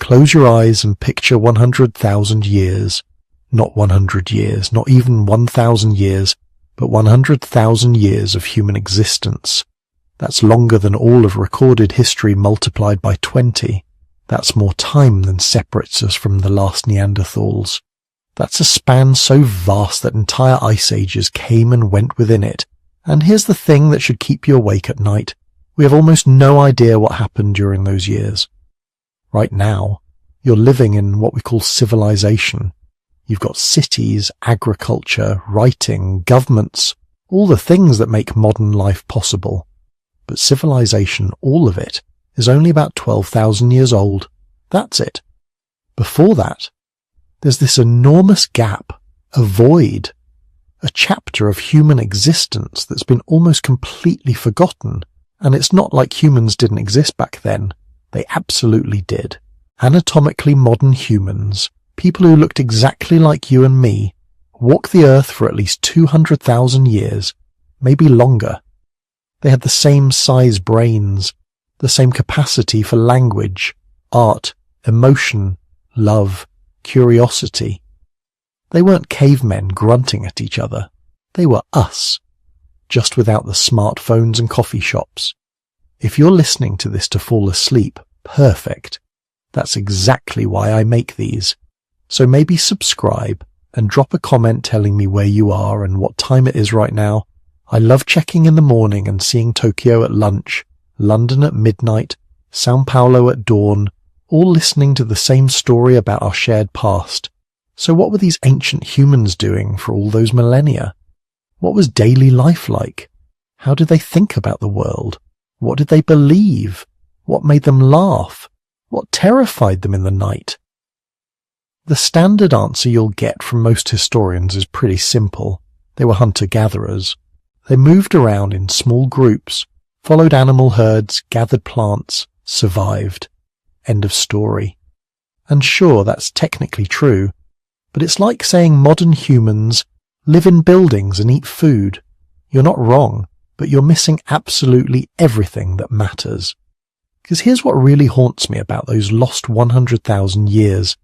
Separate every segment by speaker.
Speaker 1: Close your eyes and picture 100,000 years. Not 100 years, not even 1,000 years, but 100,000 years of human existence. That's longer than all of recorded history multiplied by 20. That's more time than separates us from the last Neanderthals. That's a span so vast that entire ice ages came and went within it. And here's the thing that should keep you awake at night. We have almost no idea what happened during those years. Right now, you're living in what we call civilization. You've got cities, agriculture, writing, governments, all the things that make modern life possible. But civilization, all of it, is only about 12,000 years old. That's it. Before that, there's this enormous gap, a void, a chapter of human existence that's been almost completely forgotten. And it's not like humans didn't exist back then. They absolutely did. Anatomically modern humans, people who looked exactly like you and me, walked the earth for at least 200,000 years, maybe longer. They had the same size brains, the same capacity for language, art, emotion, love, curiosity. They weren't cavemen grunting at each other. They were us, just without the smartphones and coffee shops. If you're listening to this to fall asleep, perfect. That's exactly why I make these. So maybe subscribe and drop a comment telling me where you are and what time it is right now. I love checking in the morning and seeing Tokyo at lunch, London at midnight, Sao Paulo at dawn, all listening to the same story about our shared past. So what were these ancient humans doing for all those millennia? What was daily life like? How did they think about the world? What did they believe? What made them laugh? What terrified them in the night? The standard answer you'll get from most historians is pretty simple. They were hunter-gatherers. They moved around in small groups, followed animal herds, gathered plants, survived. End of story. And sure, that's technically true, but it's like saying modern humans live in buildings and eat food. You're not wrong, but you're missing absolutely everything that matters. Because here's what really haunts me about those lost 100,000 years.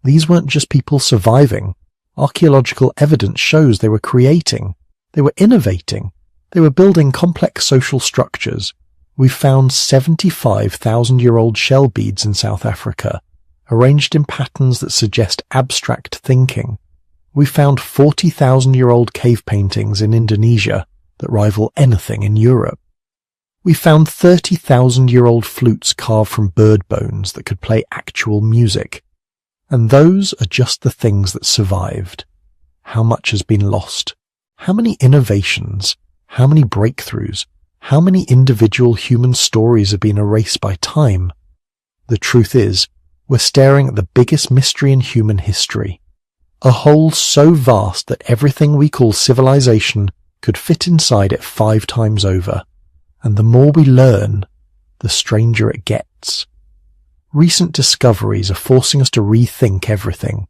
Speaker 1: These weren't just people surviving. Archaeological evidence shows they were creating. They were innovating. They were building complex social structures. We've found 75,000-year-old shell beads in South Africa, arranged in patterns that suggest abstract thinking. We found 40,000-year-old cave paintings in Indonesia that rival anything in Europe. We found 30,000-year-old flutes carved from bird bones that could play actual music. And those are just the things that survived. How much has been lost? How many innovations? How many breakthroughs? How many individual human stories have been erased by time? The truth is, we're staring at the biggest mystery in human history. A hole so vast that everything we call civilization could fit inside it 5 times over. And the more we learn, the stranger it gets. Recent discoveries are forcing us to rethink everything.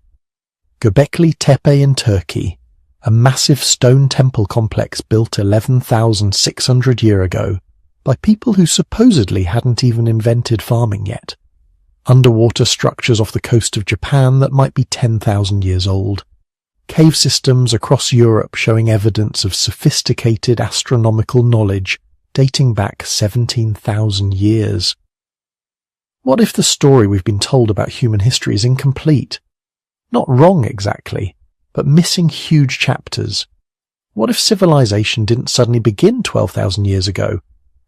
Speaker 1: Göbekli Tepe in Turkey, a massive stone temple complex built 11,600 years ago by people who supposedly hadn't even invented farming yet. Underwater structures off the coast of Japan that might be 10,000 years old. Cave systems across Europe showing evidence of sophisticated astronomical knowledge dating back 17,000 years. What if the story we've been told about human history is incomplete? Not wrong exactly, but missing huge chapters. What if civilization didn't suddenly begin 12,000 years ago,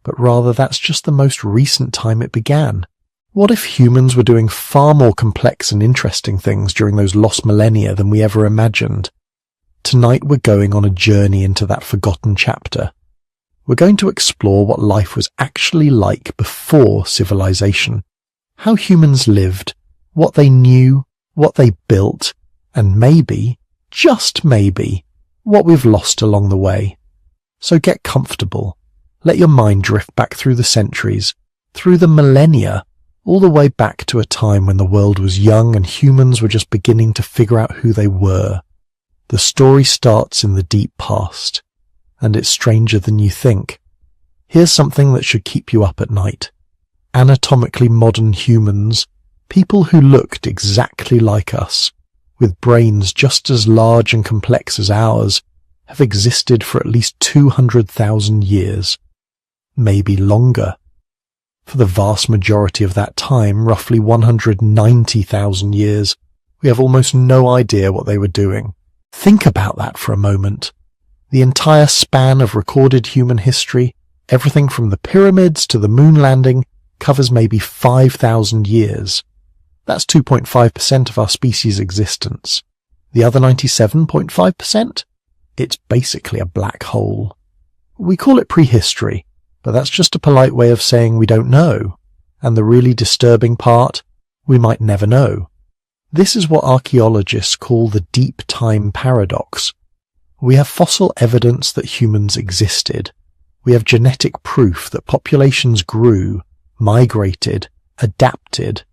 Speaker 1: but rather that's just the most recent time it began? What if humans were doing far more complex and interesting things during those lost millennia than we ever imagined? Tonight we're going on a journey into that forgotten chapter. We're going to explore what life was actually like before civilization, how humans lived, what they knew, what they built, and maybe, just maybe, what we've lost along the way. So get comfortable. Let your mind drift back through the centuries, through the millennia, all the way back to a time when the world was young and humans were just beginning to figure out who they were. The story starts in the deep past, and it's stranger than you think. Here's something that should keep you up at night. Anatomically modern humans, People who looked exactly like us, with brains just as large and complex as ours, have existed for at least 200,000 years, maybe longer. For the vast majority of that time, roughly 190,000 years, we have almost no idea what they were doing. Think about that for a moment. The entire span of recorded human history, everything from the pyramids to the moon landing, covers maybe 5,000 years. That's 2.5% of our species' existence. The other 97.5%? It's basically a black hole. We call it prehistory, but that's just a polite way of saying we don't know. And the really disturbing part, we might never know. This is what archaeologists call the deep time paradox. We have fossil evidence that humans existed. We have genetic proof that populations grew, migrated, adapted.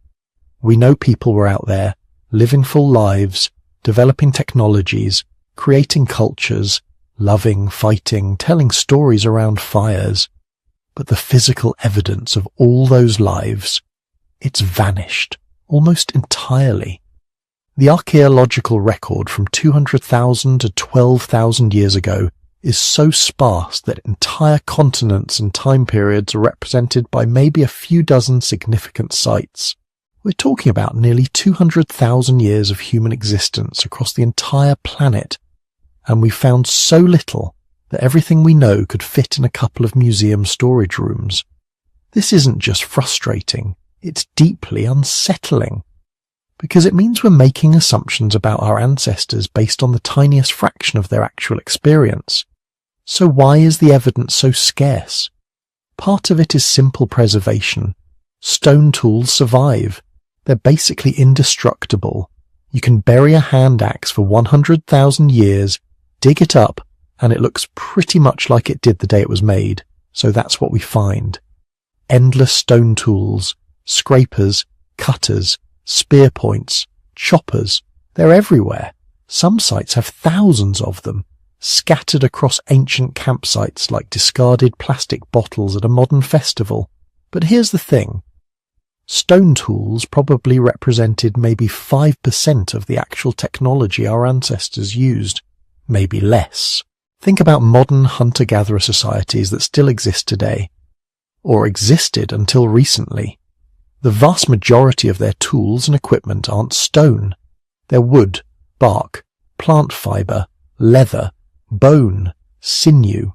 Speaker 1: We know people were out there, living full lives, developing technologies, creating cultures, loving, fighting, telling stories around fires. But the physical evidence of all those lives, it's vanished, almost entirely. The archaeological record from 200,000 to 12,000 years ago is so sparse that entire continents and time periods are represented by maybe a few dozen significant sites. We're talking about nearly 200,000 years of human existence across the entire planet, and we found so little that everything we know could fit in a couple of museum storage rooms. This isn't just frustrating, it's deeply unsettling, because it means we're making assumptions about our ancestors based on the tiniest fraction of their actual experience. So why is the evidence so scarce? Part of it is simple preservation. Stone tools survive. They're basically indestructible. You can bury a hand axe for 100,000 years, dig it up, and it looks pretty much like it did the day it was made. So that's what we find. Endless stone tools, scrapers, cutters, spear points, choppers. They're everywhere. Some sites have thousands of them, scattered across ancient campsites like discarded plastic bottles at a modern festival. But here's the thing. Stone tools probably represented maybe 5% of the actual technology our ancestors used, maybe less. Think about modern hunter-gatherer societies that still exist today, or existed until recently. The vast majority of their tools and equipment aren't stone. They're wood, bark, plant fibre, leather, bone, sinew.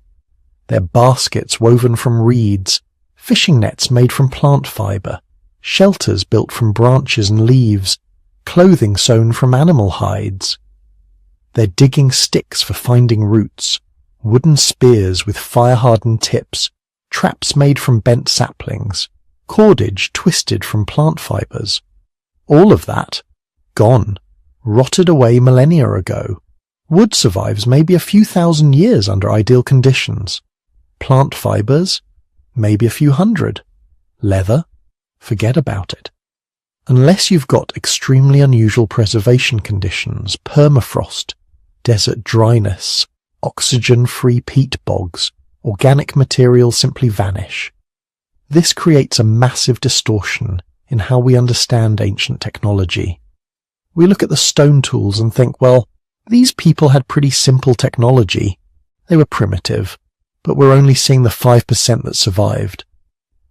Speaker 1: They're baskets woven from reeds, fishing nets made from plant fibre, shelters built from branches and leaves, clothing sewn from animal hides. They're digging sticks for finding roots, wooden spears with fire-hardened tips, traps made from bent saplings, cordage twisted from plant fibres. All of that, gone, rotted away millennia ago. Wood survives maybe a few thousand years under ideal conditions. Plant fibres, maybe a few hundred. Leather, forget about it. Unless you've got extremely unusual preservation conditions, permafrost, desert dryness, oxygen-free peat bogs, organic materials simply vanish. This creates a massive distortion in how we understand ancient technology. We look at the stone tools and think, well, these people had pretty simple technology. They were primitive, but we're only seeing the 5% that survived.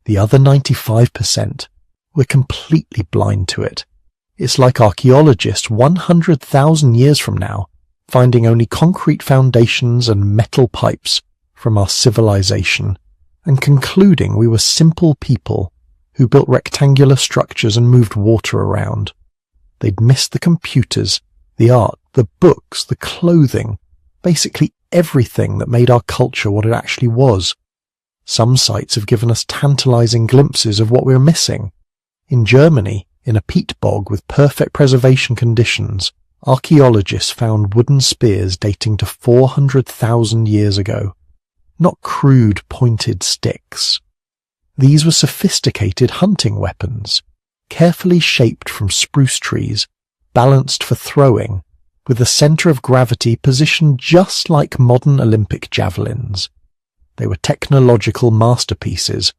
Speaker 1: The other 95%, we're completely blind to it. It's like archaeologists 100,000 years from now finding only concrete foundations and metal pipes from our civilization, and concluding we were simple people who built rectangular structures and moved water around. They'd missed the computers, the art, the books, the clothing, basically everything that made our culture what it actually was. Some sites have given us tantalizing glimpses of what we're missing. In Germany, in a peat bog with perfect preservation conditions, archaeologists found wooden spears dating to 400,000 years ago. Not crude pointed sticks. These were sophisticated hunting weapons, carefully shaped from spruce trees, balanced for throwing, with the center of gravity positioned just like modern Olympic javelins. They were technological masterpieces,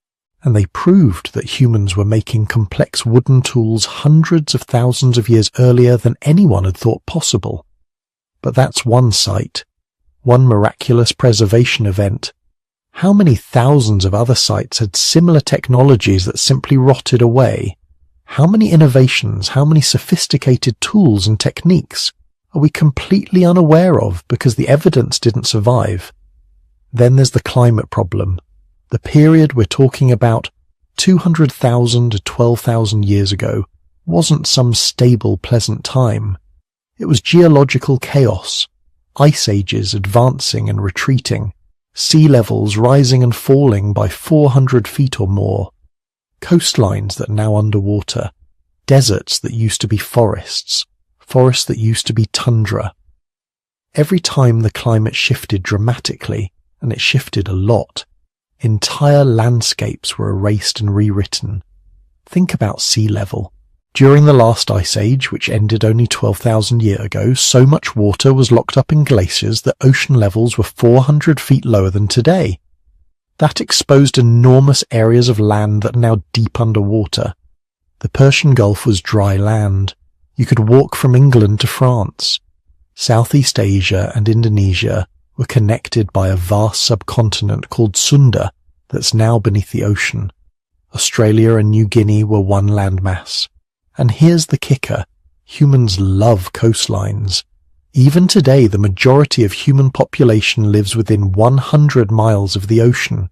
Speaker 1: and they proved that humans were making complex wooden tools hundreds of thousands of years earlier than anyone had thought possible. But that's one site, one miraculous preservation event. How many thousands of other sites had similar technologies that simply rotted away? How many innovations, how many sophisticated tools and techniques are we completely unaware of because the evidence didn't survive? Then there's the climate problem. The period we're talking about, 200,000 to 12,000 years ago, wasn't some stable, pleasant time. It was geological chaos, ice ages advancing and retreating, sea levels rising and falling by 400 feet or more, coastlines that are now underwater, deserts that used to be forests, forests that used to be tundra. Every time the climate shifted dramatically, and it shifted a lot, entire landscapes were erased and rewritten. Think about sea level. During the last ice age, which ended only 12,000 years ago, so much water was locked up in glaciers that ocean levels were 400 feet lower than today. That exposed enormous areas of land that are now deep underwater. The Persian Gulf was dry land. You could walk from England to France. Southeast Asia and Indonesia were connected by a vast subcontinent called Sunda that's now beneath the ocean. Australia and New Guinea were one landmass. And here's the kicker. Humans love coastlines. Even today, the majority of human population lives within 100 miles of the ocean.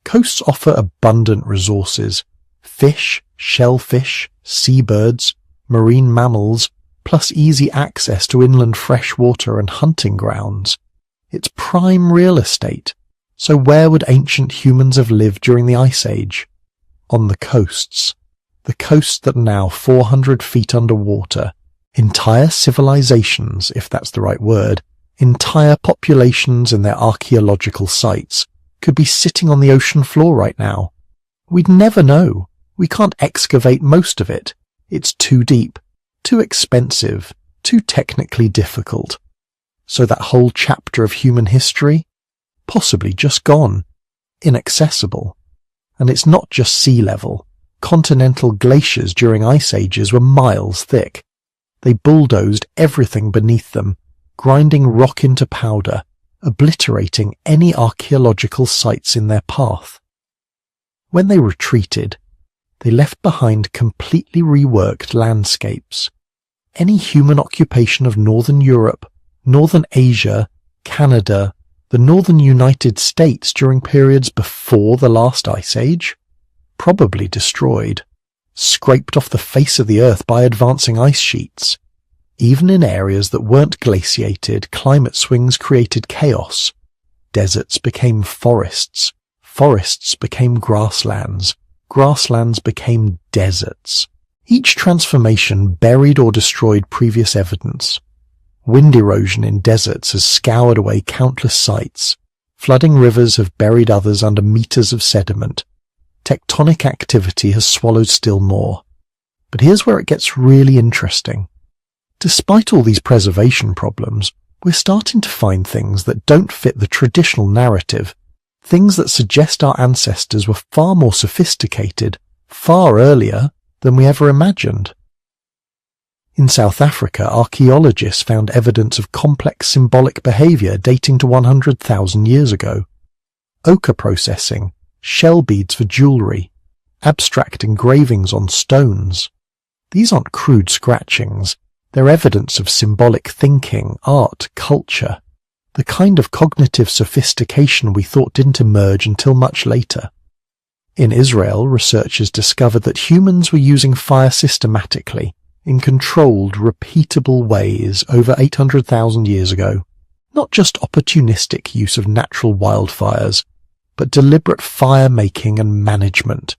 Speaker 1: Coasts offer abundant resources. Fish, shellfish, seabirds, marine mammals, plus easy access to inland freshwater and hunting grounds. It's prime real estate. So where would ancient humans have lived during the Ice Age? On the coasts. The coasts that are now 400 feet underwater. Entire civilizations, if that's the right word, entire populations and their archaeological sites could be sitting on the ocean floor right now. We'd never know. We can't excavate most of it. It's too deep, too expensive, too technically difficult. So that whole chapter of human history? Possibly just gone. Inaccessible. And it's not just sea level. Continental glaciers during ice ages were miles thick. They bulldozed everything beneath them, grinding rock into powder, obliterating any archaeological sites in their path. When they retreated, they left behind completely reworked landscapes. Any human occupation of northern Europe, northern Asia, Canada, the northern United States during periods before the last ice age? Probably destroyed, scraped off the face of the earth by advancing ice sheets. Even in areas that weren't glaciated, climate swings created chaos. Deserts became forests, forests became grasslands, grasslands became deserts. Each transformation buried or destroyed previous evidence. Wind erosion in deserts has scoured away countless sites. Flooding rivers have buried others under meters of sediment. Tectonic activity has swallowed still more. But here's where it gets really interesting. Despite all these preservation problems, we're starting to find things that don't fit the traditional narrative, things that suggest our ancestors were far more sophisticated, far earlier than we ever imagined. In South Africa, archaeologists found evidence of complex symbolic behavior dating to 100,000 years ago. Ochre processing, shell beads for jewelry, abstract engravings on stones. These aren't crude scratchings. They're evidence of symbolic thinking, art, culture, the kind of cognitive sophistication we thought didn't emerge until much later. In Israel, researchers discovered that humans were using fire systematically, in controlled, repeatable ways over 800,000 years ago. Not just opportunistic use of natural wildfires, but deliberate fire-making and management.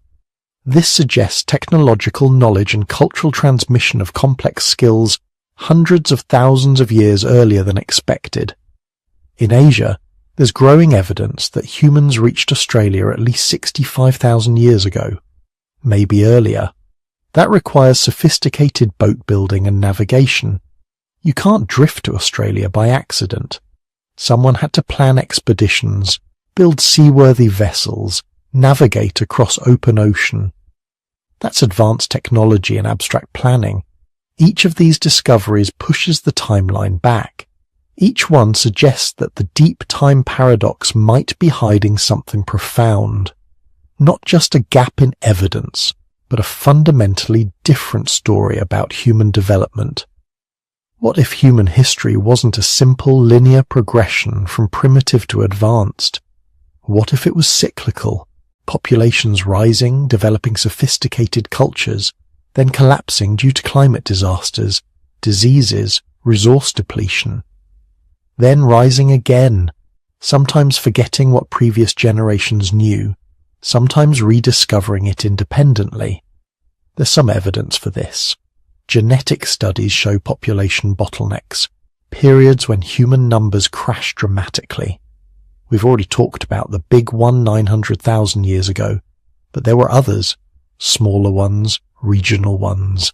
Speaker 1: This suggests technological knowledge and cultural transmission of complex skills hundreds of thousands of years earlier than expected. In Asia, there's growing evidence that humans reached Australia at least 65,000 years ago, maybe earlier. That requires sophisticated boat building and navigation. You can't drift to Australia by accident. Someone had to plan expeditions, build seaworthy vessels, navigate across open ocean. That's advanced technology and abstract planning. Each of these discoveries pushes the timeline back. Each one suggests that the deep time paradox might be hiding something profound. Not just a gap in evidence, but a fundamentally different story about human development. What if human history wasn't a simple linear progression from primitive to advanced? What if it was cyclical? Populations rising, developing sophisticated cultures, then collapsing due to climate disasters, diseases, resource depletion. Then rising again, sometimes forgetting what previous generations knew, sometimes rediscovering it independently. There's some evidence for this. Genetic studies show population bottlenecks, periods when human numbers crash dramatically. We've already talked about the big one 900,000 years ago, but there were others, smaller ones, regional ones.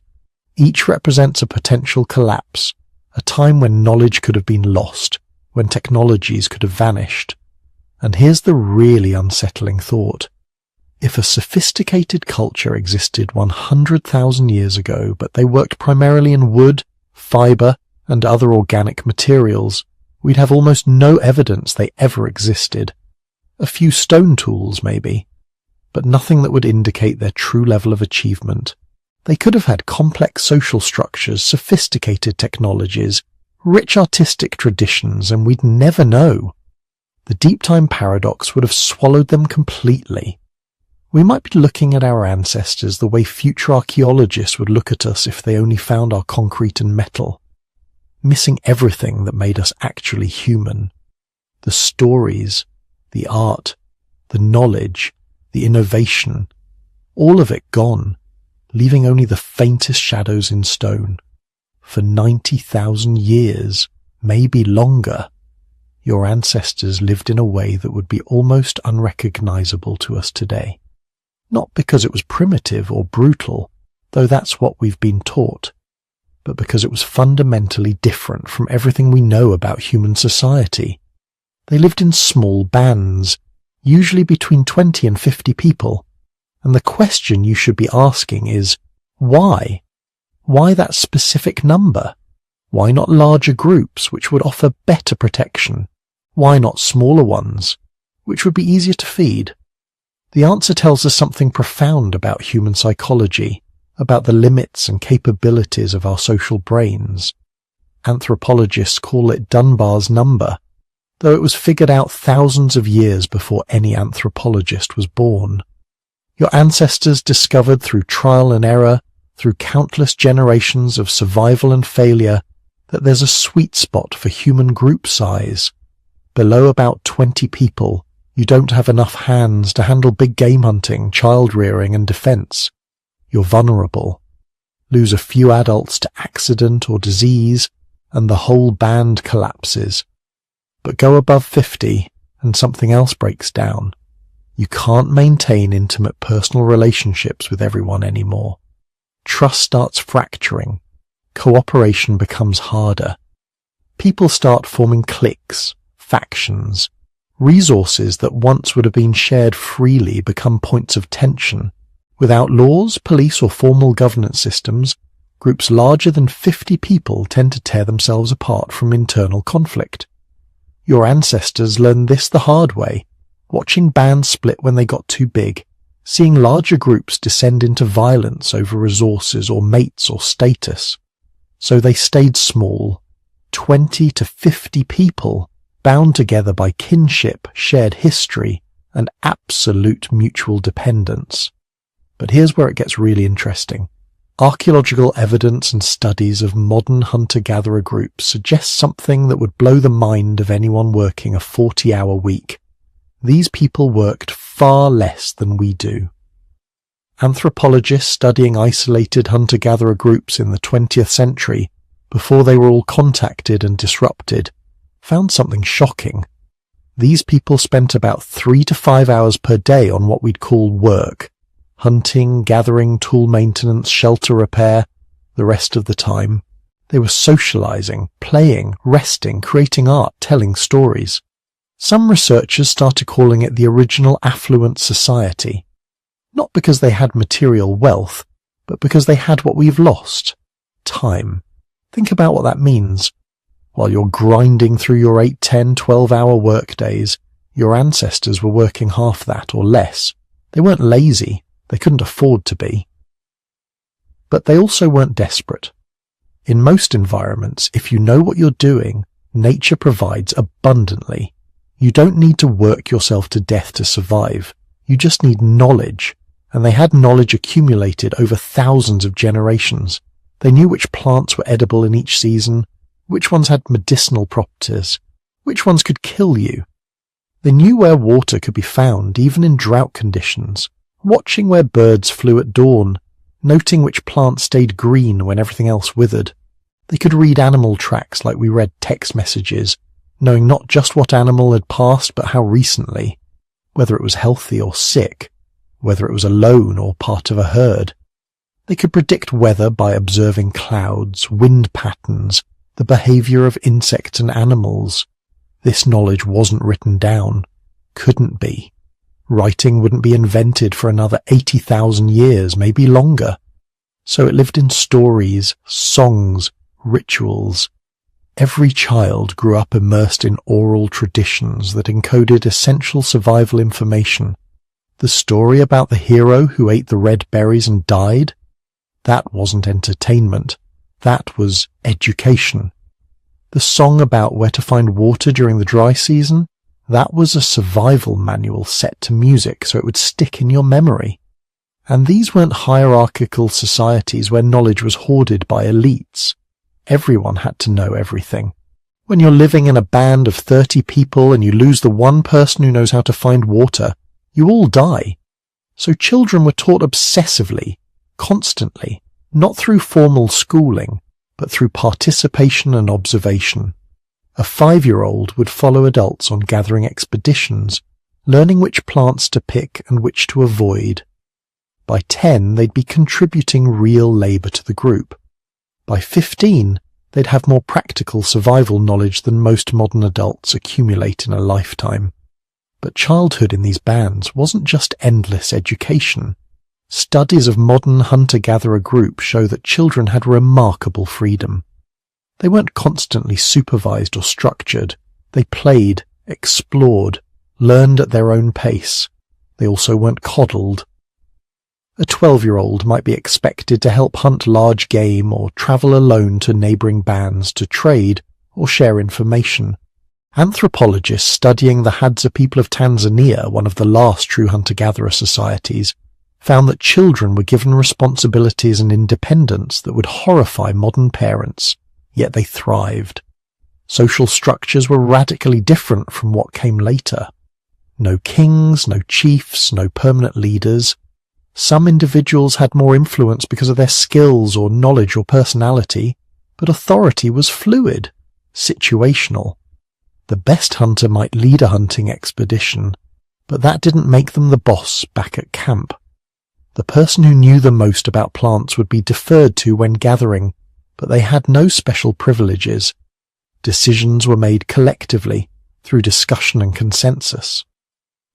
Speaker 1: Each represents a potential collapse, a time when knowledge could have been lost, when technologies could have vanished. And here's the really unsettling thought. If a sophisticated culture existed 100,000 years ago, but they worked primarily in wood, fiber, and other organic materials, we'd have almost no evidence they ever existed. A few stone tools, maybe, but nothing that would indicate their true level of achievement. They could have had complex social structures, sophisticated technologies, rich artistic traditions, and we'd never know. The deep time paradox would have swallowed them completely. We might be looking at our ancestors the way future archaeologists would look at us if they only found our concrete and metal, missing everything that made us actually human. The stories, the art, the knowledge, the innovation, all of it gone, leaving only the faintest shadows in stone. For 90,000 years, maybe longer, your ancestors lived in a way that would be almost unrecognizable to us today. Not because it was primitive or brutal, though that's what we've been taught, but because it was fundamentally different from everything we know about human society. They lived in small bands, usually between 20 and 50 people, and the question you should be asking is, why? Why that specific number? Why not larger groups, which would offer better protection? Why not smaller ones, which would be easier to feed? The answer tells us something profound about human psychology, about the limits and capabilities of our social brains. Anthropologists call it Dunbar's number, though it was figured out thousands of years before any anthropologist was born. Your ancestors discovered through trial and error, through countless generations of survival and failure, that there's a sweet spot for human group size. Below about 20 people, you don't have enough hands to handle big game hunting, child rearing, and defense. You're vulnerable. Lose a few adults to accident or disease, and the whole band collapses. But go above 50, and something else breaks down. You can't maintain intimate personal relationships with everyone anymore. Trust starts fracturing. Cooperation becomes harder. People start forming cliques, factions. Resources that once would have been shared freely become points of tension. Without laws, police, or formal governance systems, groups larger than 50 people tend to tear themselves apart from internal conflict. Your ancestors learned this the hard way, watching bands split when they got too big, seeing larger groups descend into violence over resources or mates or status. So they stayed small, 20 to 50 people, bound together by kinship, shared history, and absolute mutual dependence. But here's where it gets really interesting. Archaeological evidence and studies of modern hunter-gatherer groups suggest something that would blow the mind of anyone working a 40-hour week. These people worked far less than we do. Anthropologists studying isolated hunter-gatherer groups in the 20th century, before they were all contacted and disrupted, found something shocking. These people spent about 3 to 5 hours per day on what we'd call work. Hunting, gathering, tool maintenance, shelter repair. The rest of the time, they were socializing, playing, resting, creating art, telling stories. Some researchers started calling it the original affluent society, not because they had material wealth, but because they had what we've lost, time. Think about what that means. While you're grinding through your 8, 10, 12-hour workdays, your ancestors were working half that or less. They weren't lazy, they couldn't afford to be. But they also weren't desperate. In most environments, if you know what you're doing, nature provides abundantly. You don't need to work yourself to death to survive. You just need knowledge. And they had knowledge accumulated over thousands of generations. They knew which plants were edible in each season, which ones had medicinal properties, which ones could kill you. They knew where water could be found, even in drought conditions, watching where birds flew at dawn, noting which plants stayed green when everything else withered. They could read animal tracks like we read text messages, knowing not just what animal had passed but how recently, whether it was healthy or sick, whether it was alone or part of a herd. They could predict weather by observing clouds, wind patterns, the behavior of insects and animals. This knowledge wasn't written down, couldn't be. Writing wouldn't be invented for another 80,000 years, maybe longer. So it lived in stories, songs, rituals. Every child grew up immersed in oral traditions that encoded essential survival information. The story about the hero who ate the red berries and died? That wasn't entertainment. That was education. The song about where to find water during the dry season? That was a survival manual set to music so it would stick in your memory. And these weren't hierarchical societies where knowledge was hoarded by elites. Everyone had to know everything. When you're living in a band of 30 people and you lose the one person who knows how to find water, you all die. So children were taught obsessively, constantly, not through formal schooling, but through participation and observation. A 5-year-old would follow adults on gathering expeditions, learning which plants to pick and which to avoid. By 10, they'd be contributing real labour to the group. By 15, they'd have more practical survival knowledge than most modern adults accumulate in a lifetime. But childhood in these bands wasn't just endless education. Studies of modern hunter-gatherer groups show that children had remarkable freedom. They weren't constantly supervised or structured. They played, explored, learned at their own pace. They also weren't coddled. A 12-year-old might be expected to help hunt large game or travel alone to neighbouring bands to trade or share information. Anthropologists studying the Hadza people of Tanzania, one of the last true hunter-gatherer societies, found that children were given responsibilities and independence that would horrify modern parents, yet they thrived. Social structures were radically different from what came later. No kings, no chiefs, no permanent leaders. Some individuals had more influence because of their skills or knowledge or personality, but authority was fluid, situational. The best hunter might lead a hunting expedition, but that didn't make them the boss back at camp. The person who knew the most about plants would be deferred to when gathering, but they had no special privileges. Decisions were made collectively, through discussion and consensus.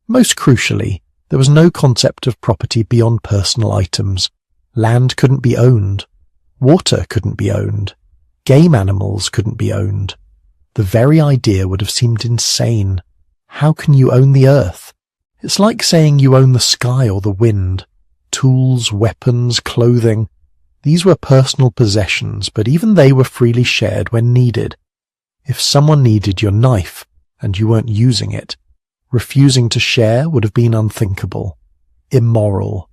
Speaker 1: Most crucially, there was no concept of property beyond personal items. Land couldn't be owned. Water couldn't be owned. Game animals couldn't be owned. The very idea would have seemed insane. How can you own the earth? It's like saying you own the sky or the wind. Tools, weapons, clothing. These were personal possessions, but even they were freely shared when needed. If someone needed your knife, and you weren't using it, refusing to share would have been unthinkable. Immoral.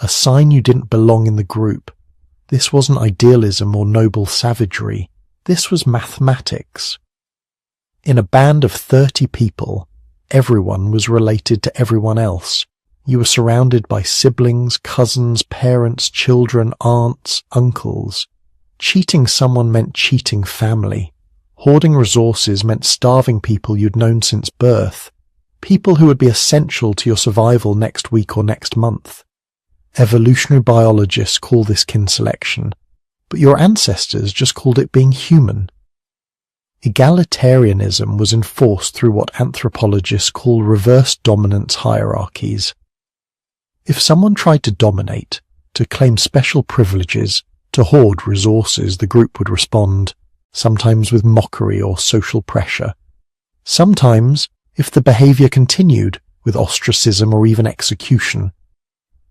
Speaker 1: A sign you didn't belong in the group. This wasn't idealism or noble savagery. This was mathematics. In a band of 30 people, everyone was related to everyone else. You were surrounded by siblings, cousins, parents, children, aunts, uncles. Cheating someone meant cheating family. Hoarding resources meant starving people you'd known since birth. People who would be essential to your survival next week or next month. Evolutionary biologists call this kin selection, but your ancestors just called it being human. Egalitarianism was enforced through what anthropologists call reverse dominance hierarchies. If someone tried to dominate, to claim special privileges, to hoard resources, the group would respond, sometimes with mockery or social pressure. Sometimes, if the behavior continued, with ostracism or even execution.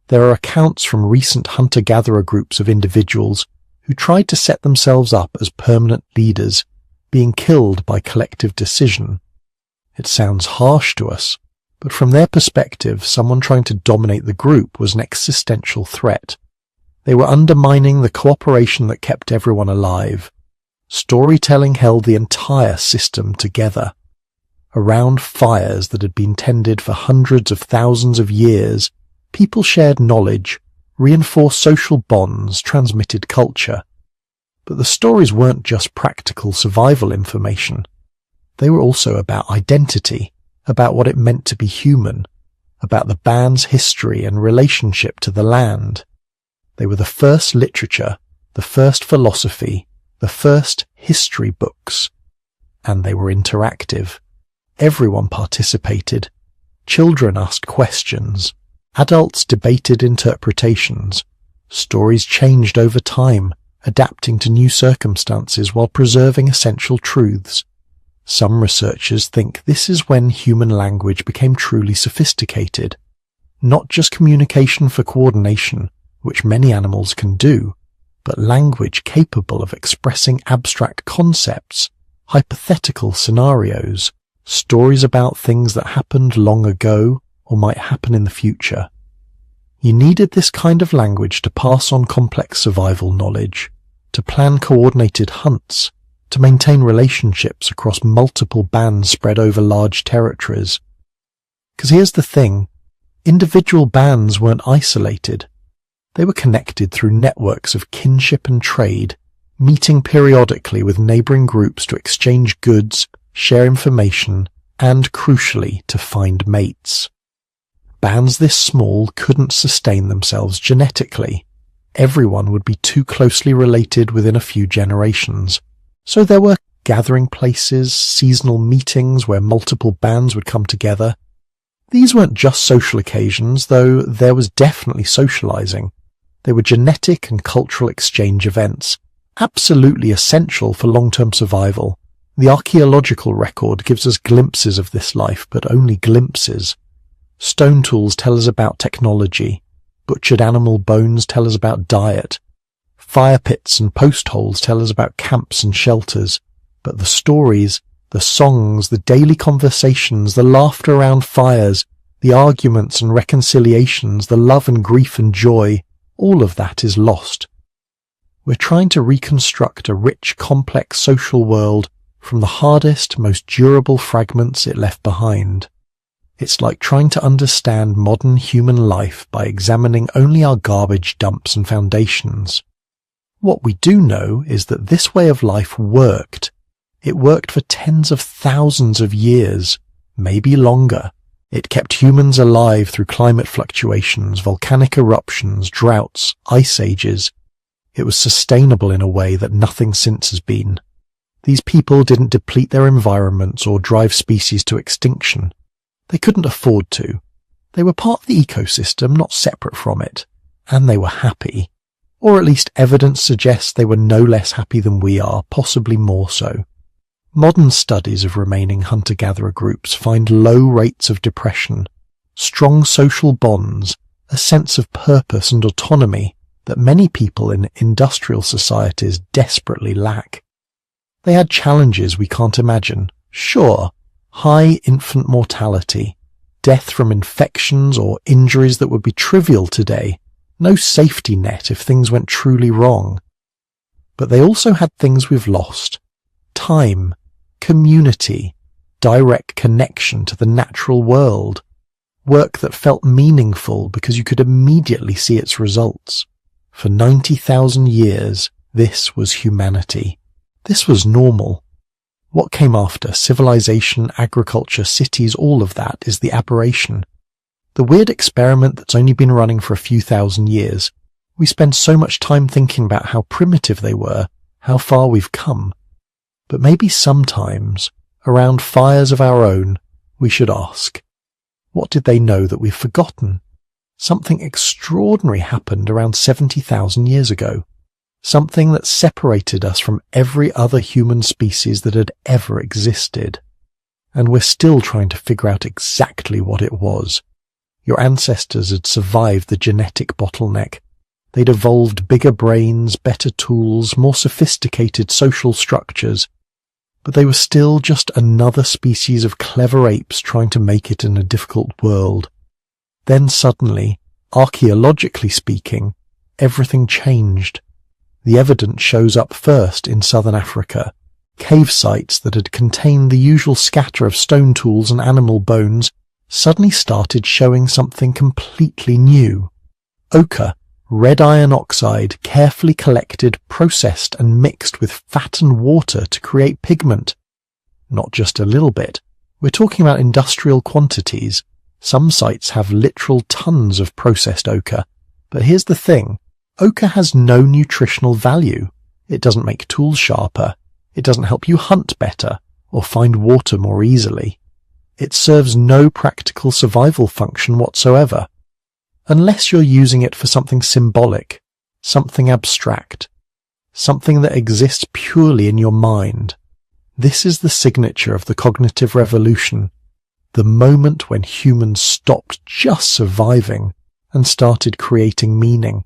Speaker 1: There are accounts from recent hunter-gatherer groups of individuals who tried to set themselves up as permanent leaders, being killed by collective decision. It sounds harsh to us, but from their perspective, someone trying to dominate the group was an existential threat. They were undermining the cooperation that kept everyone alive. Storytelling held the entire system together. Around fires that had been tended for hundreds of thousands of years, people shared knowledge, reinforced social bonds, transmitted culture. But the stories weren't just practical survival information. They were also about identity, about what it meant to be human, about the band's history and relationship to the land. They were the first literature, the first philosophy, the first history books. And they were interactive. Everyone participated. Children asked questions. Adults debated interpretations. Stories changed over time, adapting to new circumstances while preserving essential truths. Some researchers think this is when human language became truly sophisticated. Not just communication for coordination, which many animals can do, but language capable of expressing abstract concepts, hypothetical scenarios, stories about things that happened long ago or might happen in the future. You needed this kind of language to pass on complex survival knowledge, to plan coordinated hunts, to maintain relationships across multiple bands spread over large territories. Because here's the thing, individual bands weren't isolated. They were connected through networks of kinship and trade, meeting periodically with neighboring groups to exchange goods, share information, and, crucially, to find mates. Bands this small couldn't sustain themselves genetically. Everyone would be too closely related within a few generations. So there were gathering places, seasonal meetings where multiple bands would come together. These weren't just social occasions, though there was definitely socializing. They were genetic and cultural exchange events, absolutely essential for long-term survival. The archaeological record gives us glimpses of this life, but only glimpses. Stone tools tell us about technology. Butchered animal bones tell us about diet. Fire pits and post holes tell us about camps and shelters. But the stories, the songs, the daily conversations, the laughter around fires, the arguments and reconciliations, the love and grief and joy, all of that is lost. We're trying to reconstruct a rich, complex social world from the hardest, most durable fragments it left behind. It's like trying to understand modern human life by examining only our garbage dumps and foundations. What we do know is that this way of life worked. It worked for tens of thousands of years, maybe longer. It kept humans alive through climate fluctuations, volcanic eruptions, droughts, ice ages. It was sustainable in a way that nothing since has been. These people didn't deplete their environments or drive species to extinction. They couldn't afford to. They were part of the ecosystem, not separate from it. And they were happy. Or at least evidence suggests they were no less happy than we are, possibly more so. Modern studies of remaining hunter-gatherer groups find low rates of depression, strong social bonds, a sense of purpose and autonomy that many people in industrial societies desperately lack. They had challenges we can't imagine. Sure, high infant mortality, death from infections or injuries that would be trivial today, no safety net if things went truly wrong. But they also had things we've lost. Time, community, direct connection to the natural world, work that felt meaningful because you could immediately see its results. For 90,000 years, this was humanity. This was normal. What came after, civilization, agriculture, cities, all of that, is the aberration. The weird experiment that's only been running for a few thousand years. We spend so much time thinking about how primitive they were, how far we've come. But maybe sometimes, around fires of our own, we should ask, what did they know that we've forgotten? Something extraordinary happened around 70,000 years ago. Something that separated us from every other human species that had ever existed. And we're still trying to figure out exactly what it was. Your ancestors had survived the genetic bottleneck. They'd evolved bigger brains, better tools, more sophisticated social structures. But they were still just another species of clever apes trying to make it in a difficult world. Then suddenly, archaeologically speaking, everything changed. The evidence shows up first in southern Africa. Cave sites that had contained the usual scatter of stone tools and animal bones suddenly started showing something completely new. Ochre, red iron oxide, carefully collected, processed and mixed with fat and water to create pigment. Not just a little bit. We're talking about industrial quantities. Some sites have literal tons of processed ochre. But here's the thing. Ochre has no nutritional value. It doesn't make tools sharper. It doesn't help you hunt better or find water more easily. It serves no practical survival function whatsoever. Unless you're using it for something symbolic, something abstract, something that exists purely in your mind. This is the signature of the cognitive revolution, the moment when humans stopped just surviving and started creating meaning,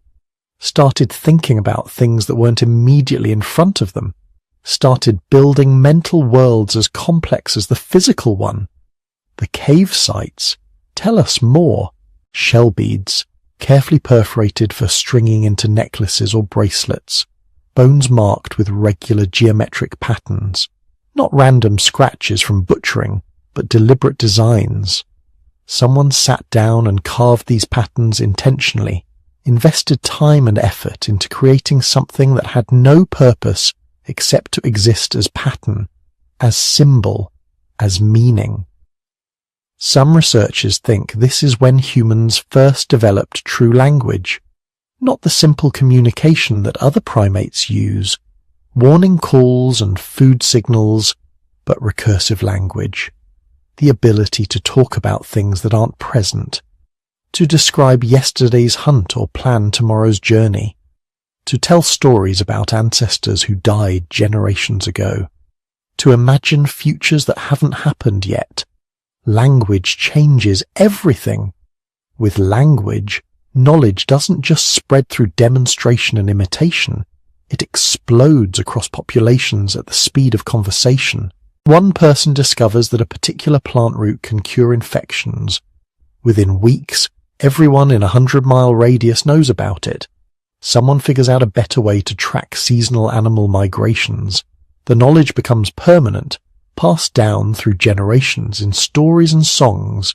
Speaker 1: started thinking about things that weren't immediately in front of them, started building mental worlds as complex as the physical one. The cave sites tell us more. Shell beads, carefully perforated for stringing into necklaces or bracelets, bones marked with regular geometric patterns, not random scratches from butchering, but deliberate designs. Someone sat down and carved these patterns intentionally, invested time and effort into creating something that had no purpose except to exist as pattern, as symbol, as meaning. Some researchers think this is when humans first developed true language, not the simple communication that other primates use, warning calls and food signals, but recursive language, the ability to talk about things that aren't present, to describe yesterday's hunt or plan tomorrow's journey, to tell stories about ancestors who died generations ago, to imagine futures that haven't happened yet. Language changes everything. With language, knowledge doesn't just spread through demonstration and imitation. It explodes across populations at the speed of conversation. One person discovers that a particular plant root can cure infections. Within weeks, everyone in a 100-mile radius knows about it. Someone figures out a better way to track seasonal animal migrations. The knowledge becomes permanent, passed down through generations in stories and songs.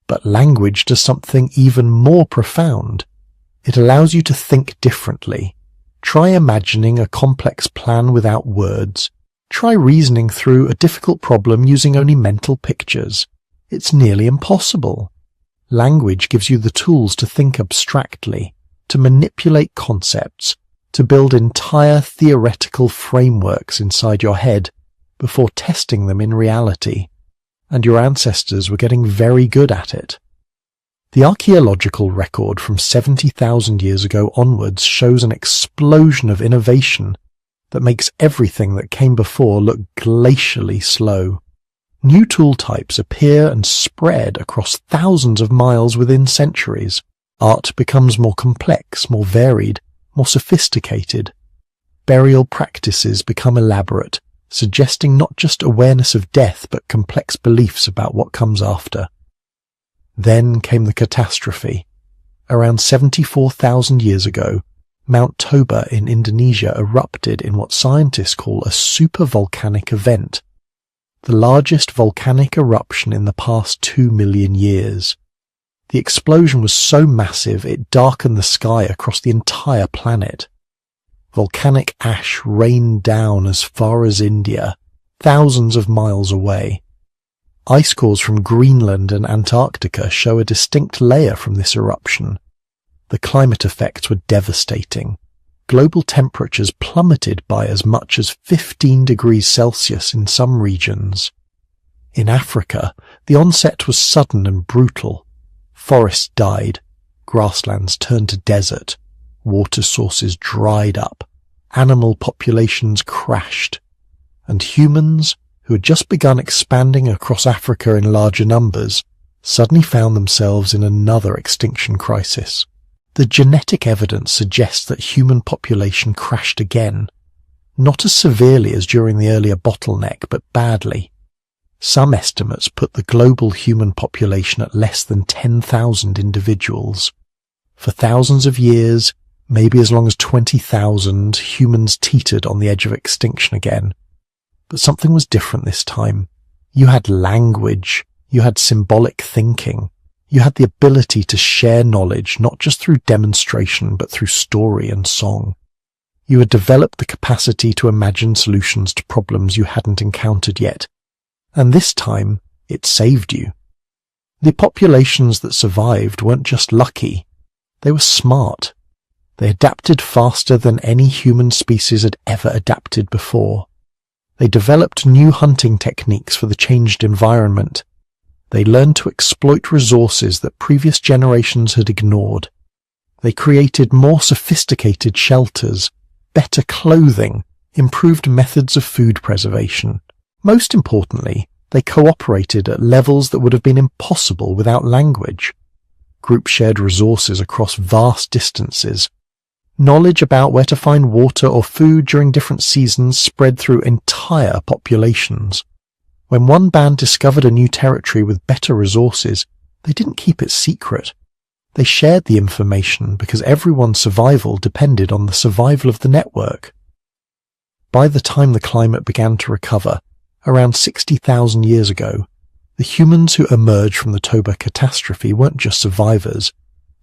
Speaker 1: But language does something even more profound. It allows you to think differently. Try imagining a complex plan without words. Try reasoning through a difficult problem using only mental pictures. It's nearly impossible. Language gives you the tools to think abstractly, to manipulate concepts, to build entire theoretical frameworks inside your head before testing them in reality. And your ancestors were getting very good at it. The archaeological record from 70,000 years ago onwards shows an explosion of innovation that makes everything that came before look glacially slow. New tool types appear and spread across thousands of miles within centuries. Art becomes more complex, more varied, more sophisticated. Burial practices become elaborate, suggesting not just awareness of death but complex beliefs about what comes after. Then came the catastrophe. Around 74,000 years ago, Mount Toba in Indonesia erupted in what scientists call a supervolcanic event, the largest volcanic eruption in the past 2 million years. The explosion was so massive it darkened the sky across the entire planet. Volcanic ash rained down as far as India, thousands of miles away. Ice cores from Greenland and Antarctica show a distinct layer from this eruption. The climate effects were devastating. global temperatures plummeted by as much as 15 degrees Celsius in some regions. In Africa, the onset was sudden and brutal. Forests died, grasslands turned to desert, water sources dried up, animal populations crashed, and humans, who had just begun expanding across Africa in larger numbers, suddenly found themselves in another extinction crisis. The genetic evidence suggests that human population crashed again, not as severely as during the earlier bottleneck, but badly. Some estimates put the global human population at less than 10,000 individuals. For thousands of years, maybe as long as 20,000, humans teetered on the edge of extinction again. But something was different this time. You had language, you had symbolic thinking, you had the ability to share knowledge not just through demonstration but through story and song. You had developed the capacity to imagine solutions to problems you hadn't encountered yet. And this time, it saved you. The populations that survived weren't just lucky. They were smart. They adapted faster than any human species had ever adapted before. They developed new hunting techniques for the changed environment. They learned to exploit resources that previous generations had ignored. They created more sophisticated shelters, better clothing, improved methods of food preservation. Most importantly, they cooperated at levels that would have been impossible without language. Groups shared resources across vast distances. Knowledge about where to find water or food during different seasons spread through entire populations. When one band discovered a new territory with better resources, they didn't keep it secret. They shared the information because everyone's survival depended on the survival of the network. By the time the climate began to recover, around 60,000 years ago, the humans who emerged from the Toba catastrophe weren't just survivors.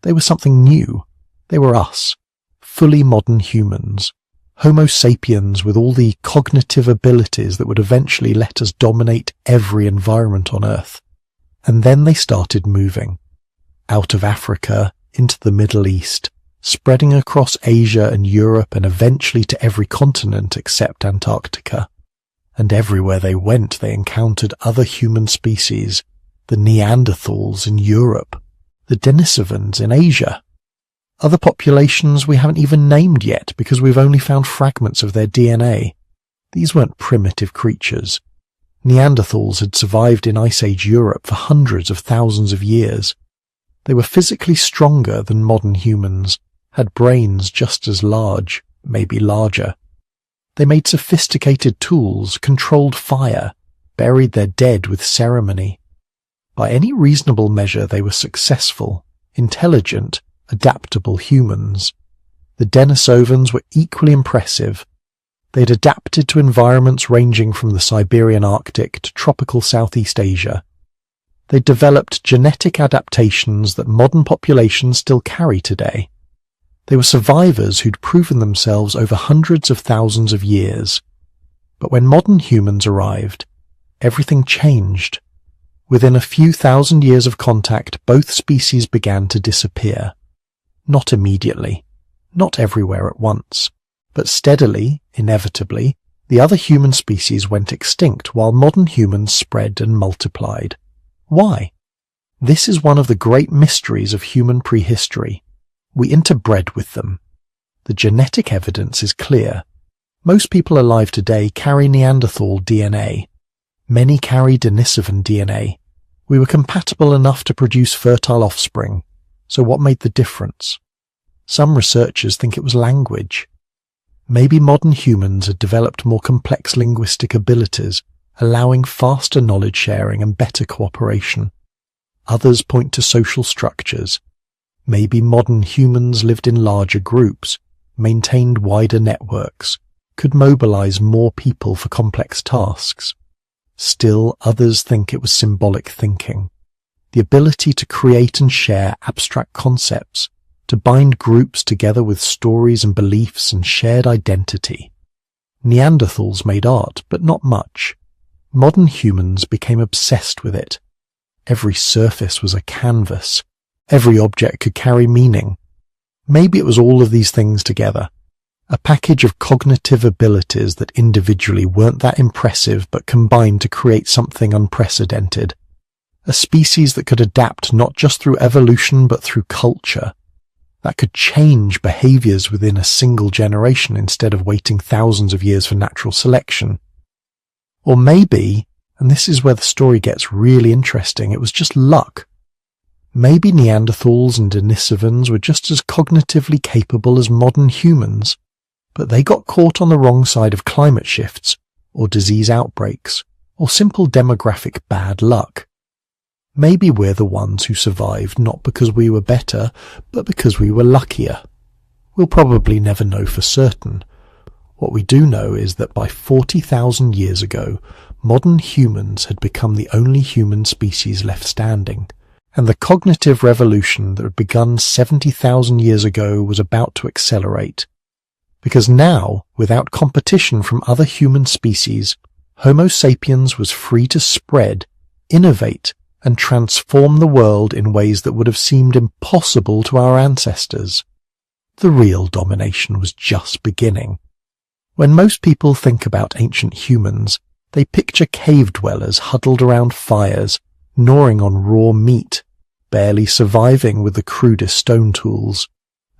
Speaker 1: They were something new. They were us, fully modern humans, Homo sapiens with all the cognitive abilities that would eventually let us dominate every environment on Earth. And then they started moving. Out of Africa, into the Middle East, spreading across Asia and Europe and eventually to every continent except Antarctica. And everywhere they went, they encountered other human species, the Neanderthals in Europe, the Denisovans in Asia. Other populations we haven't even named yet because we've only found fragments of their DNA. These weren't primitive creatures. Neanderthals had survived in Ice Age Europe for hundreds of thousands of years. They were physically stronger than modern humans, had brains just as large, maybe larger. They made sophisticated tools, controlled fire, buried their dead with ceremony. By any reasonable measure they were successful, intelligent, adaptable humans. The Denisovans were equally impressive. They'd adapted to environments ranging from the Siberian Arctic to tropical Southeast Asia. They'd developed genetic adaptations that modern populations still carry today. They were survivors who'd proven themselves over hundreds of thousands of years. But when modern humans arrived, everything changed. Within a few thousand years of contact, both species began to disappear. Not immediately, not everywhere at once, but steadily, inevitably, the other human species went extinct while modern humans spread and multiplied. Why? This is one of the great mysteries of human prehistory. We interbred with them. The genetic evidence is clear. Most people alive today carry Neanderthal DNA. Many carry Denisovan DNA. We were compatible enough to produce fertile offspring. So what made the difference? Some researchers think it was language. Maybe modern humans had developed more complex linguistic abilities, allowing faster knowledge sharing and better cooperation. Others point to social structures. Maybe modern humans lived in larger groups, maintained wider networks, could mobilize more people for complex tasks. Still, others think it was symbolic thinking. The ability to create and share abstract concepts, to bind groups together with stories and beliefs and shared identity. Neanderthals made art, but not much. Modern humans became obsessed with it. Every surface was a canvas. Every object could carry meaning. Maybe it was all of these things together. a package of cognitive abilities that individually weren't that impressive but combined to create something unprecedented. A species that could adapt not just through evolution but through culture, that could change behaviors within a single generation instead of waiting thousands of years for natural selection. Or maybe, and this is where the story gets really interesting, it was just luck. Maybe Neanderthals and Denisovans were just as cognitively capable as modern humans, but they got caught on the wrong side of climate shifts, or disease outbreaks, or simple demographic bad luck. Maybe we're the ones who survived not because we were better, but because we were luckier. We'll probably never know for certain. What we do know is that by 40,000 years ago, modern humans had become the only human species left standing, and the cognitive revolution that had begun 70,000 years ago was about to accelerate. Because now, without competition from other human species, Homo sapiens was free to spread, innovate, and transform the world in ways that would have seemed impossible to our ancestors. The real domination was just beginning. When most people think about ancient humans, they picture cave dwellers huddled around fires, gnawing on raw meat, barely surviving with the crudest stone tools.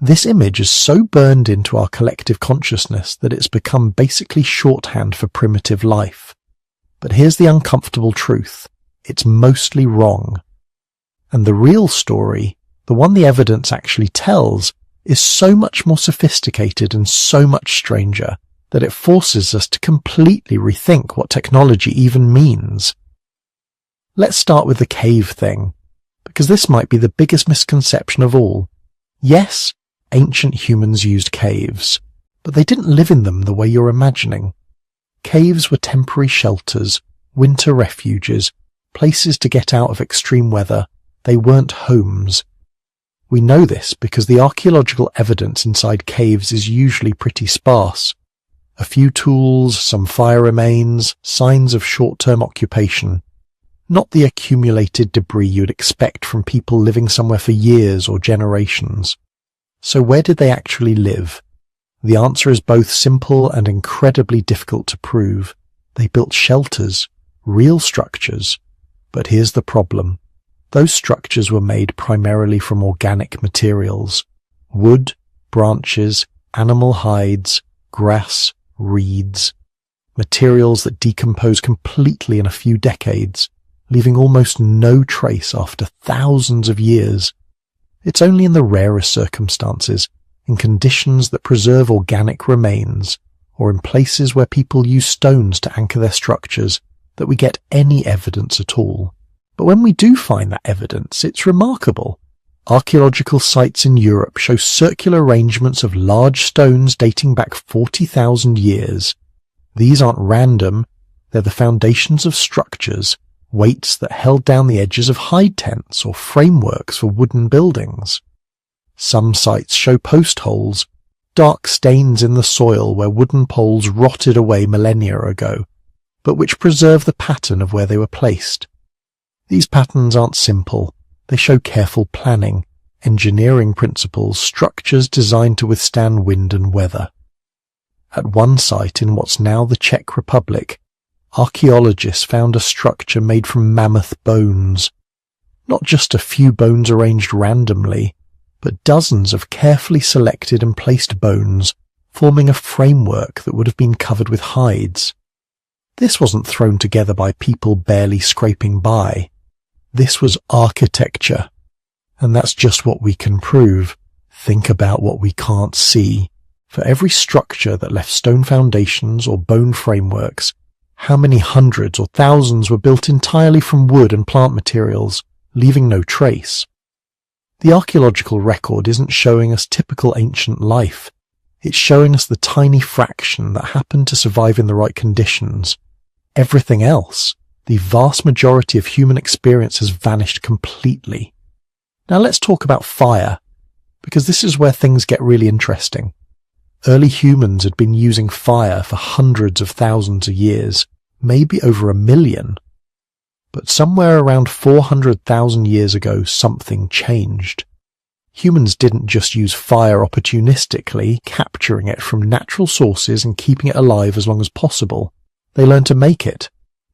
Speaker 1: This image is so burned into our collective consciousness that it's become basically shorthand for primitive life. But here's the uncomfortable truth. It's mostly wrong. And the real story, the one the evidence actually tells, is so much more sophisticated and so much stranger that it forces us to completely rethink what technology even means. Let's start with the cave thing, because this might be the biggest misconception of all. Yes, ancient humans used caves, but they didn't live in them the way you're imagining. Caves were temporary shelters, winter refuges, places to get out of extreme weather. They weren't homes. We know this because the archaeological evidence inside caves is usually pretty sparse. A few tools, some fire remains, signs of short-term occupation. Not the accumulated debris you'd expect from people living somewhere for years or generations. So where did they actually live? The answer is both simple and incredibly difficult to prove. They built shelters, real structures. But here's the problem. Those structures were made primarily from organic materials. Wood, branches, animal hides, grass, reeds. Materials that decompose completely in a few decades, leaving almost no trace after thousands of years. It's only in the rarest circumstances, in conditions that preserve organic remains, or in places where people use stones to anchor their structures, that we get any evidence at all. But when we do find that evidence, it's remarkable. Archaeological sites in Europe show circular arrangements of large stones dating back 40,000 years. These aren't random, they're the foundations of structures, weights that held down the edges of hide tents or frameworks for wooden buildings. Some sites show post holes, dark stains in the soil where wooden poles rotted away millennia ago, but which preserve the pattern of where they were placed. These patterns aren't simple. They show careful planning, engineering principles, structures designed to withstand wind and weather. At one site in what's now the Czech Republic, archaeologists found a structure made from mammoth bones. Not just a few bones arranged randomly, but dozens of carefully selected and placed bones, forming a framework that would have been covered with hides. This wasn't thrown together by people barely scraping by. This was architecture. And that's just what we can prove. Think about what we can't see. For every structure that left stone foundations or bone frameworks, how many hundreds or thousands were built entirely from wood and plant materials, leaving no trace? The archaeological record isn't showing us typical ancient life. It's showing us the tiny fraction that happened to survive in the right conditions. Everything else, the vast majority of human experience, has vanished completely. Now let's talk about fire, because this is where things get really interesting. Early humans had been using fire for hundreds of thousands of years, maybe over 1 million. But somewhere around 400,000 years ago, something changed. Humans didn't just use fire opportunistically, capturing it from natural sources and keeping it alive as long as possible. They learned to make it,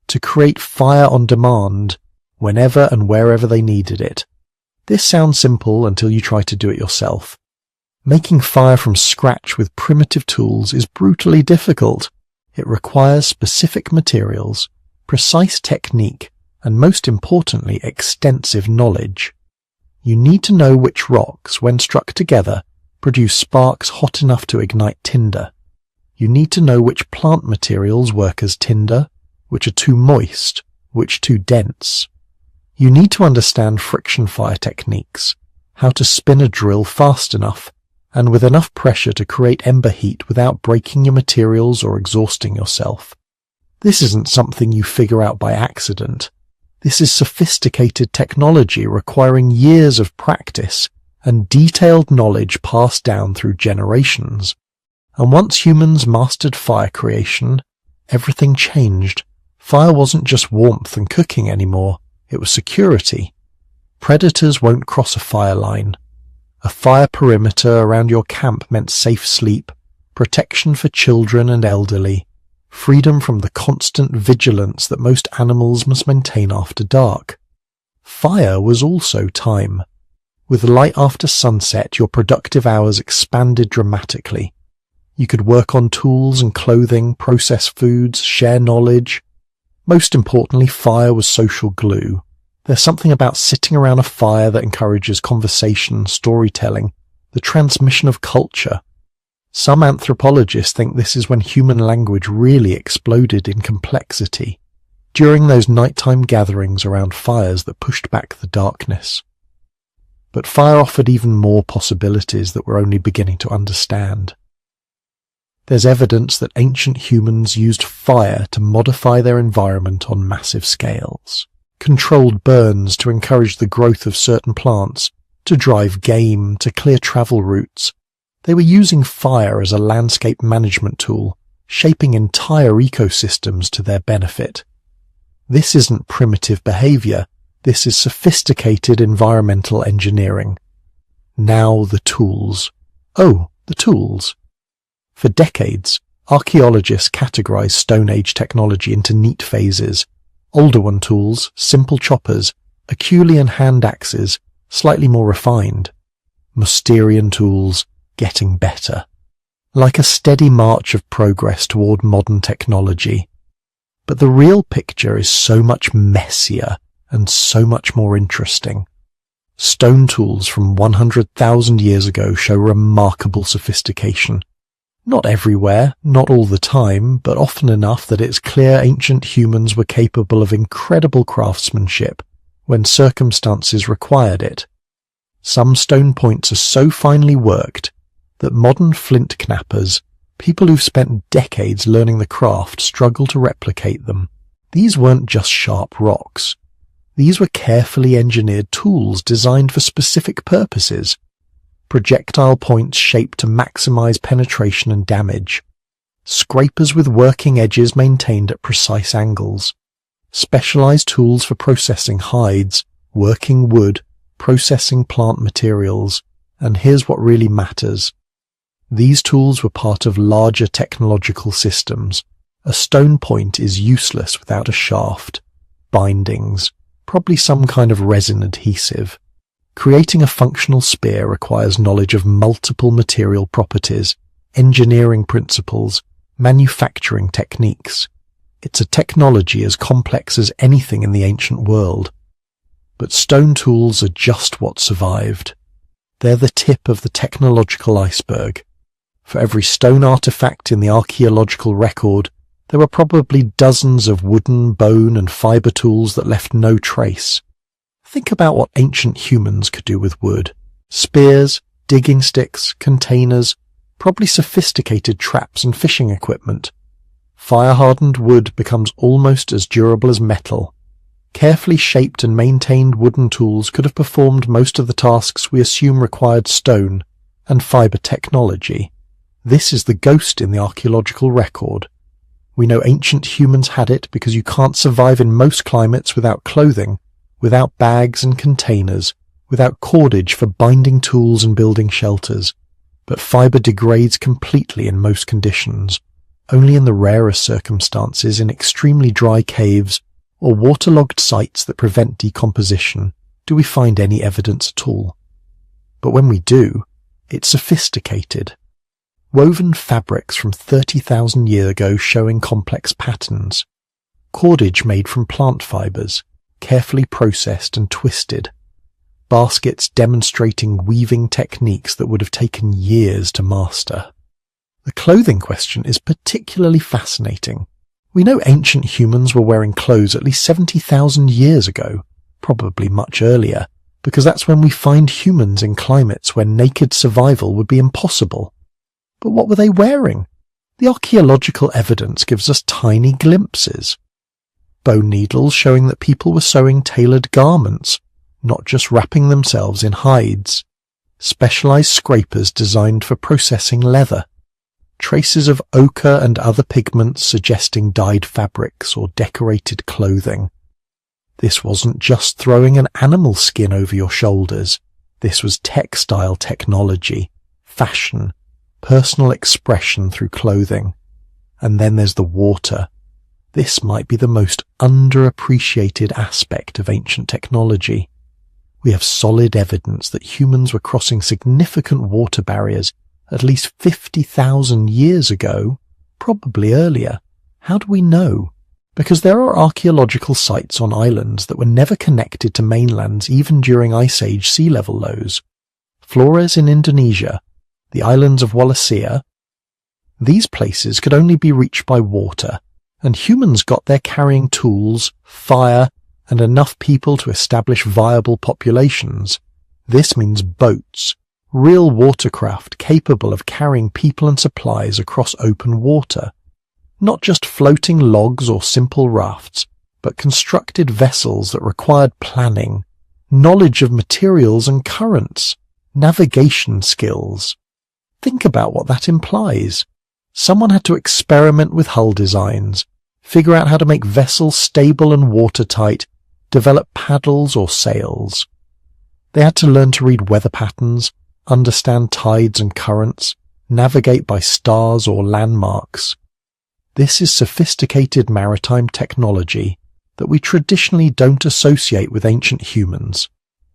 Speaker 1: to create fire on demand, whenever and wherever they needed it. This sounds simple until you try to do it yourself. Making fire from scratch with primitive tools is brutally difficult. It requires specific materials, precise technique, and most importantly, extensive knowledge. You need to know which rocks, when struck together, produce sparks hot enough to ignite tinder. You need to know which plant materials work as tinder, which are too moist, which too dense. You need to understand friction fire techniques, how to spin a drill fast enough, and with enough pressure to create ember heat without breaking your materials or exhausting yourself. This isn't something you figure out by accident. This is sophisticated technology requiring years of practice and detailed knowledge passed down through generations. And once humans mastered fire creation, everything changed. Fire wasn't just warmth and cooking anymore, it was security. Predators won't cross a fire line. A fire perimeter around your camp meant safe sleep, protection for children and elderly, freedom from the constant vigilance that most animals must maintain after dark. Fire was also time. With light after sunset, your productive hours expanded dramatically. You could work on tools and clothing, process foods, share knowledge. Most importantly, fire was social glue. There's something about sitting around a fire that encourages conversation, storytelling, the transmission of culture. Some anthropologists think this is when human language really exploded in complexity, during those nighttime gatherings around fires that pushed back the darkness. But fire offered even more possibilities that we're only beginning to understand. There's evidence that ancient humans used fire to modify their environment on massive scales, controlled burns to encourage the growth of certain plants, to drive game, to clear travel routes. They were using fire as a landscape management tool, shaping entire ecosystems to their benefit. This isn't primitive behavior, this is sophisticated environmental engineering. Now the tools. Oh, the tools. For decades, archaeologists categorized Stone Age technology into neat phases. Older one tools, simple choppers, Acheulean hand axes, slightly more refined. Mousterian tools, getting better. Like a steady march of progress toward modern technology. But the real picture is so much messier and so much more interesting. Stone tools from 100,000 years ago show remarkable sophistication. Not everywhere, not all the time, but often enough that it's clear ancient humans were capable of incredible craftsmanship when circumstances required it. Some stone points are so finely worked that modern flint knappers, people who've spent decades learning the craft, struggle to replicate them. These weren't just sharp rocks. These were carefully engineered tools designed for specific purposes. Projectile points shaped to maximize penetration and damage. Scrapers with working edges maintained at precise angles. Specialized tools for processing hides, working wood, processing plant materials. And here's what really matters. These tools were part of larger technological systems. A stone point is useless without a shaft, bindings, probably some kind of resin adhesive. Creating a functional spear requires knowledge of multiple material properties, engineering principles, manufacturing techniques. It's a technology as complex as anything in the ancient world. But stone tools are just what survived. They're the tip of the technological iceberg. For every stone artifact in the archaeological record, there were probably dozens of wooden, bone, and fiber tools that left no trace. Think about what ancient humans could do with wood. Spears, digging sticks, containers, probably sophisticated traps and fishing equipment. Fire-hardened wood becomes almost as durable as metal. Carefully shaped and maintained wooden tools could have performed most of the tasks we assume required stone and fiber technology. This is the ghost in the archaeological record. We know ancient humans had it because you can't survive in most climates without clothing, without bags and containers, without cordage for binding tools and building shelters, but fibre degrades completely in most conditions. Only in the rarest circumstances, in extremely dry caves or waterlogged sites that prevent decomposition, do we find any evidence at all. But when we do, it's sophisticated. Woven fabrics from 30,000 years ago showing complex patterns. Cordage made from plant fibres, carefully processed and twisted. Baskets demonstrating weaving techniques that would have taken years to master. The clothing question is particularly fascinating. We know ancient humans were wearing clothes at least 70,000 years ago, probably much earlier, because that's when we find humans in climates where naked survival would be impossible. But what were they wearing? The archaeological evidence gives us tiny glimpses. Bone needles showing that people were sewing tailored garments, not just wrapping themselves in hides. Specialized scrapers designed for processing leather. Traces of ochre and other pigments suggesting dyed fabrics or decorated clothing. This wasn't just throwing an animal skin over your shoulders. This was textile technology, fashion, personal expression through clothing. And then there's the water. This might be the most underappreciated aspect of ancient technology. We have solid evidence that humans were crossing significant water barriers at least 50,000 years ago, probably earlier. How do we know? Because there are archaeological sites on islands that were never connected to mainlands even during Ice Age sea level lows. Flores in Indonesia, the islands of Wallacea. These places could only be reached by water, and humans got there carrying tools, fire, and enough people to establish viable populations. This means boats, real watercraft capable of carrying people and supplies across open water. Not just floating logs or simple rafts, but constructed vessels that required planning, knowledge of materials and currents, navigation skills. Think about what that implies. Someone had to experiment with hull designs, figure out how to make vessels stable and watertight, develop paddles or sails. They had to learn to read weather patterns, understand tides and currents, navigate by stars or landmarks. This is sophisticated maritime technology that we traditionally don't associate with ancient humans,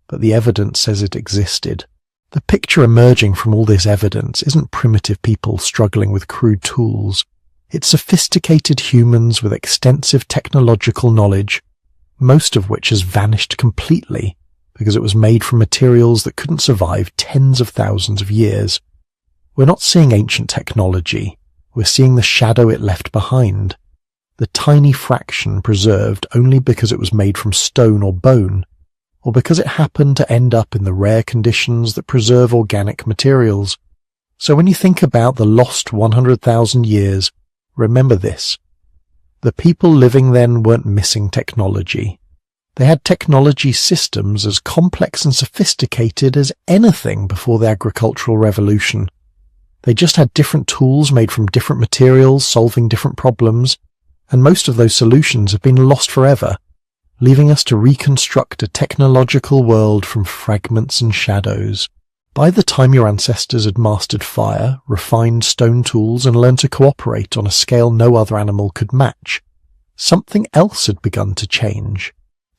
Speaker 1: but the evidence says it existed. The picture emerging from all this evidence isn't primitive people struggling with crude tools. It's sophisticated humans with extensive technological knowledge, most of which has vanished completely because it was made from materials that couldn't survive tens of thousands of years. We're not seeing ancient technology, we're seeing the shadow it left behind, the tiny fraction preserved only because it was made from stone or bone, or because it happened to end up in the rare conditions that preserve organic materials. So when you think about the lost 100,000 years, remember this. The people living then weren't missing technology. They had technology systems as complex and sophisticated as anything before the agricultural revolution. They just had different tools made from different materials, solving different problems, and most of those solutions have been lost forever, leaving us to reconstruct a technological world from fragments and shadows. By the time your ancestors had mastered fire, refined stone tools, and learned to cooperate on a scale no other animal could match, something else had begun to change.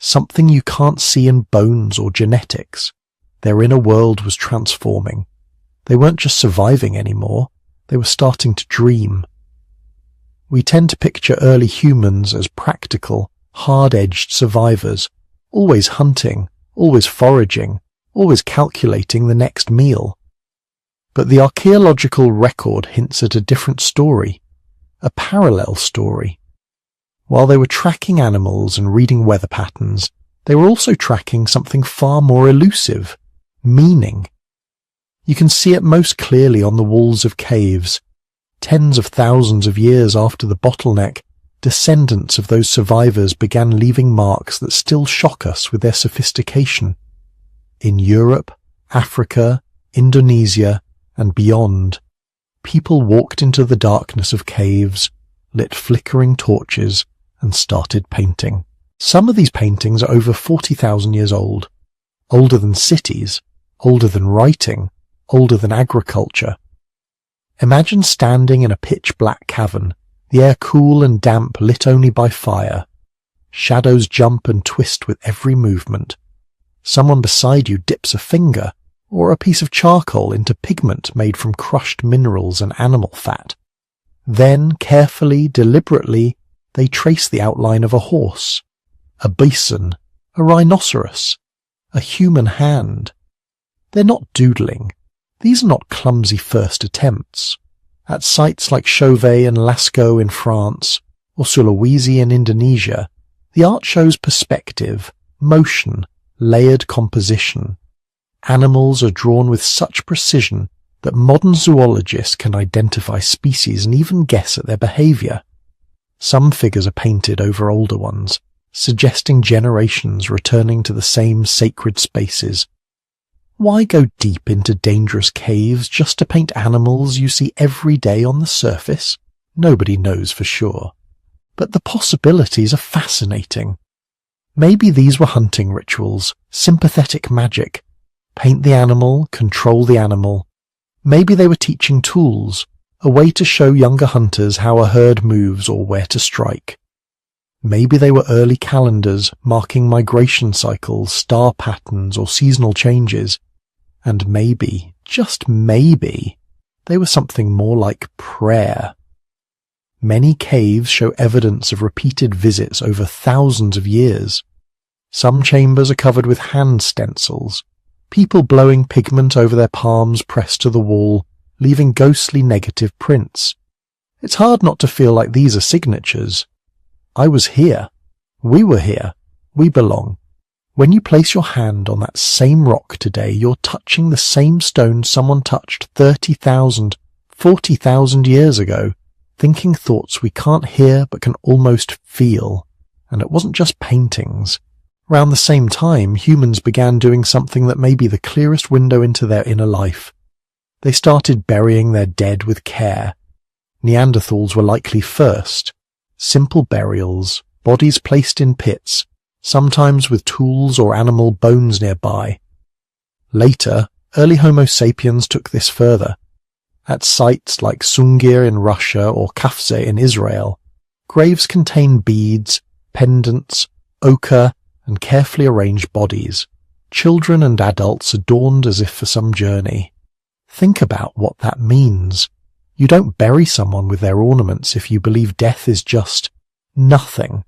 Speaker 1: Something you can't see in bones or genetics. Their inner world was transforming. They weren't just surviving anymore, they were starting to dream. We tend to picture early humans as practical, hard-edged survivors, always hunting, always foraging, always calculating the next meal. But the archaeological record hints at a different story, a parallel story. While they were tracking animals and reading weather patterns, they were also tracking something far more elusive, meaning. You can see it most clearly on the walls of caves. Tens of thousands of years after the bottleneck, descendants of those survivors began leaving marks that still shock us with their sophistication. In Europe, Africa, Indonesia, and beyond, people walked into the darkness of caves, lit flickering torches, and started painting. Some of these paintings are over 40,000 years old. older than cities, older than writing, older than agriculture. Imagine standing in a pitch-black cavern, the air cool and damp, lit only by fire. Shadows jump and twist with every movement. Someone beside you dips a finger or a piece of charcoal into pigment made from crushed minerals and animal fat. Then, carefully, deliberately, they trace the outline of a horse, a bison, a rhinoceros, a human hand. They're not doodling. These are not clumsy first attempts. At sites like Chauvet and Lascaux in France, or Sulawesi in Indonesia, the art shows perspective, motion, layered composition. Animals are drawn with such precision that modern zoologists can identify species and even guess at their behavior. Some figures are painted over older ones, suggesting generations returning to the same sacred spaces. Why go deep into dangerous caves just to paint animals you see every day on the surface? Nobody knows for sure. But the possibilities are fascinating. Maybe these were hunting rituals, sympathetic magic. Paint the animal, control the animal. Maybe they were teaching tools, a way to show younger hunters how a herd moves or where to strike. Maybe they were early calendars marking migration cycles, star patterns, or seasonal changes. And maybe, just maybe, they were something more like prayer. Many caves show evidence of repeated visits over thousands of years. Some chambers are covered with hand stencils, people blowing pigment over their palms pressed to the wall, leaving ghostly negative prints. It's hard not to feel like these are signatures. I was here. We were here. We belong. When you place your hand on that same rock today, you're touching the same stone someone touched 30,000, 40,000 years ago, thinking thoughts we can't hear but can almost feel. And it wasn't just paintings. Around the same time, humans began doing something that may be the clearest window into their inner life. They started burying their dead with care. Neanderthals were likely first. Simple burials, bodies placed in pits, sometimes with tools or animal bones nearby. Later, early Homo sapiens took this further. At sites like Sungir in Russia or Kafze in Israel, graves contain beads, pendants, ochre, and carefully arranged bodies, children and adults adorned as if for some journey. Think about what that means. You don't bury someone with their ornaments if you believe death is just nothing.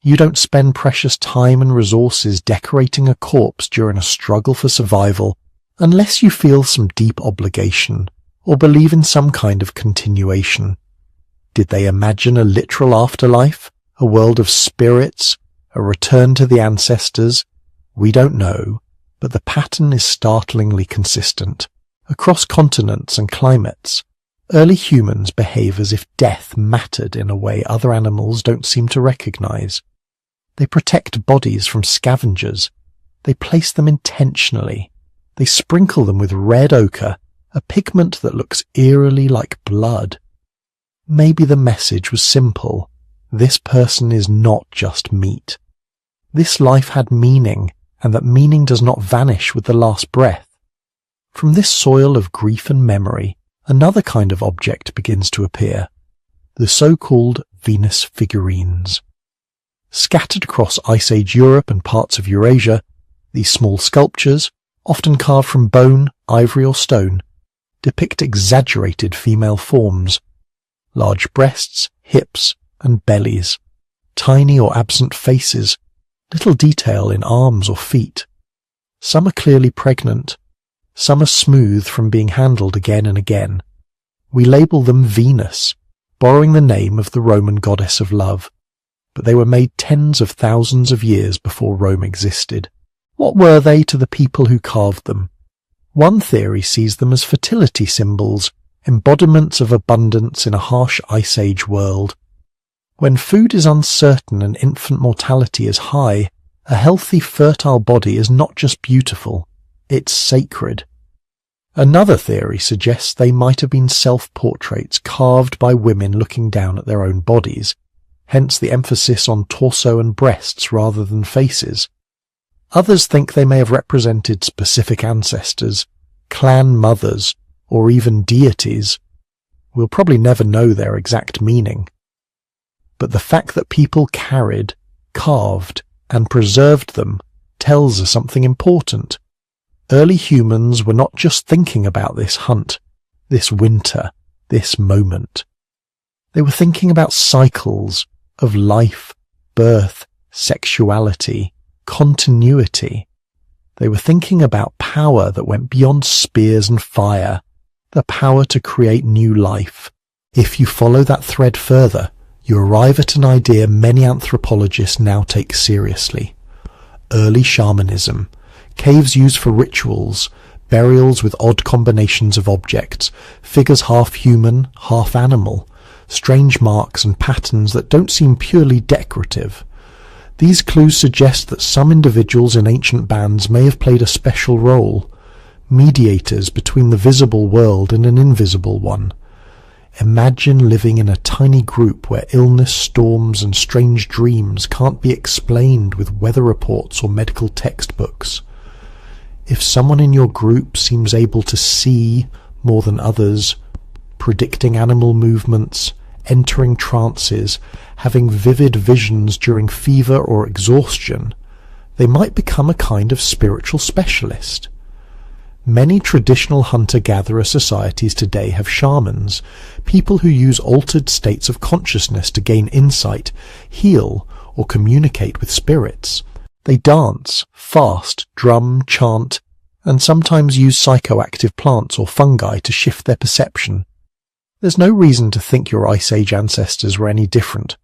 Speaker 1: You don't spend precious time and resources decorating a corpse during a struggle for survival unless you feel some deep obligation or believe in some kind of continuation. Did they imagine a literal afterlife, a world of spirits, a return to the ancestors? We don't know, but the pattern is startlingly consistent. Across continents and climates, early humans behave as if death mattered in a way other animals don't seem to recognize. They protect bodies from scavengers. They place them intentionally. They sprinkle them with red ochre, a pigment that looks eerily like blood. Maybe the message was simple. This person is not just meat. This life had meaning, and that meaning does not vanish with the last breath. From this soil of grief and memory, another kind of object begins to appear, the so-called Venus figurines. Scattered across Ice Age Europe and parts of Eurasia, these small sculptures, often carved from bone, ivory or stone, depict exaggerated female forms, large breasts, hips, and bellies, tiny or absent faces, little detail in arms or feet. Some are clearly pregnant. Some are smooth from being handled again and again. We label them Venus, borrowing the name of the Roman goddess of love. But they were made tens of thousands of years before Rome existed. What were they to the people who carved them? One theory sees them as fertility symbols, embodiments of abundance in a harsh Ice Age world. When food is uncertain and infant mortality is high, a healthy, fertile body is not just beautiful, it's sacred. Another theory suggests they might have been self-portraits carved by women looking down at their own bodies, hence the emphasis on torso and breasts rather than faces. Others think they may have represented specific ancestors, clan mothers, or even deities. We'll probably never know their exact meaning. But the fact that people carried, carved, and preserved them tells us something important. Early humans were not just thinking about this hunt, this winter, this moment. They were thinking about cycles of life, birth, sexuality, continuity. They were thinking about power that went beyond spears and fire, the power to create new life. If you follow that thread further, you arrive at an idea many anthropologists now take seriously. Early shamanism, caves used for rituals, burials with odd combinations of objects, figures half human, half animal, strange marks and patterns that don't seem purely decorative. These clues suggest that some individuals in ancient bands may have played a special role, mediators between the visible world and an invisible one. Imagine living in a tiny group where illness, storms, and strange dreams can't be explained with weather reports or medical textbooks. If someone in your group seems able to see more than others, predicting animal movements, entering trances, having vivid visions during fever or exhaustion, they might become a kind of spiritual specialist. Many traditional hunter-gatherer societies today have shamans, people who use altered states of consciousness to gain insight, heal, or communicate with spirits. They dance, fast, drum, chant, and sometimes use psychoactive plants or fungi to shift their perception. There's no reason to think your Ice Age ancestors were any different.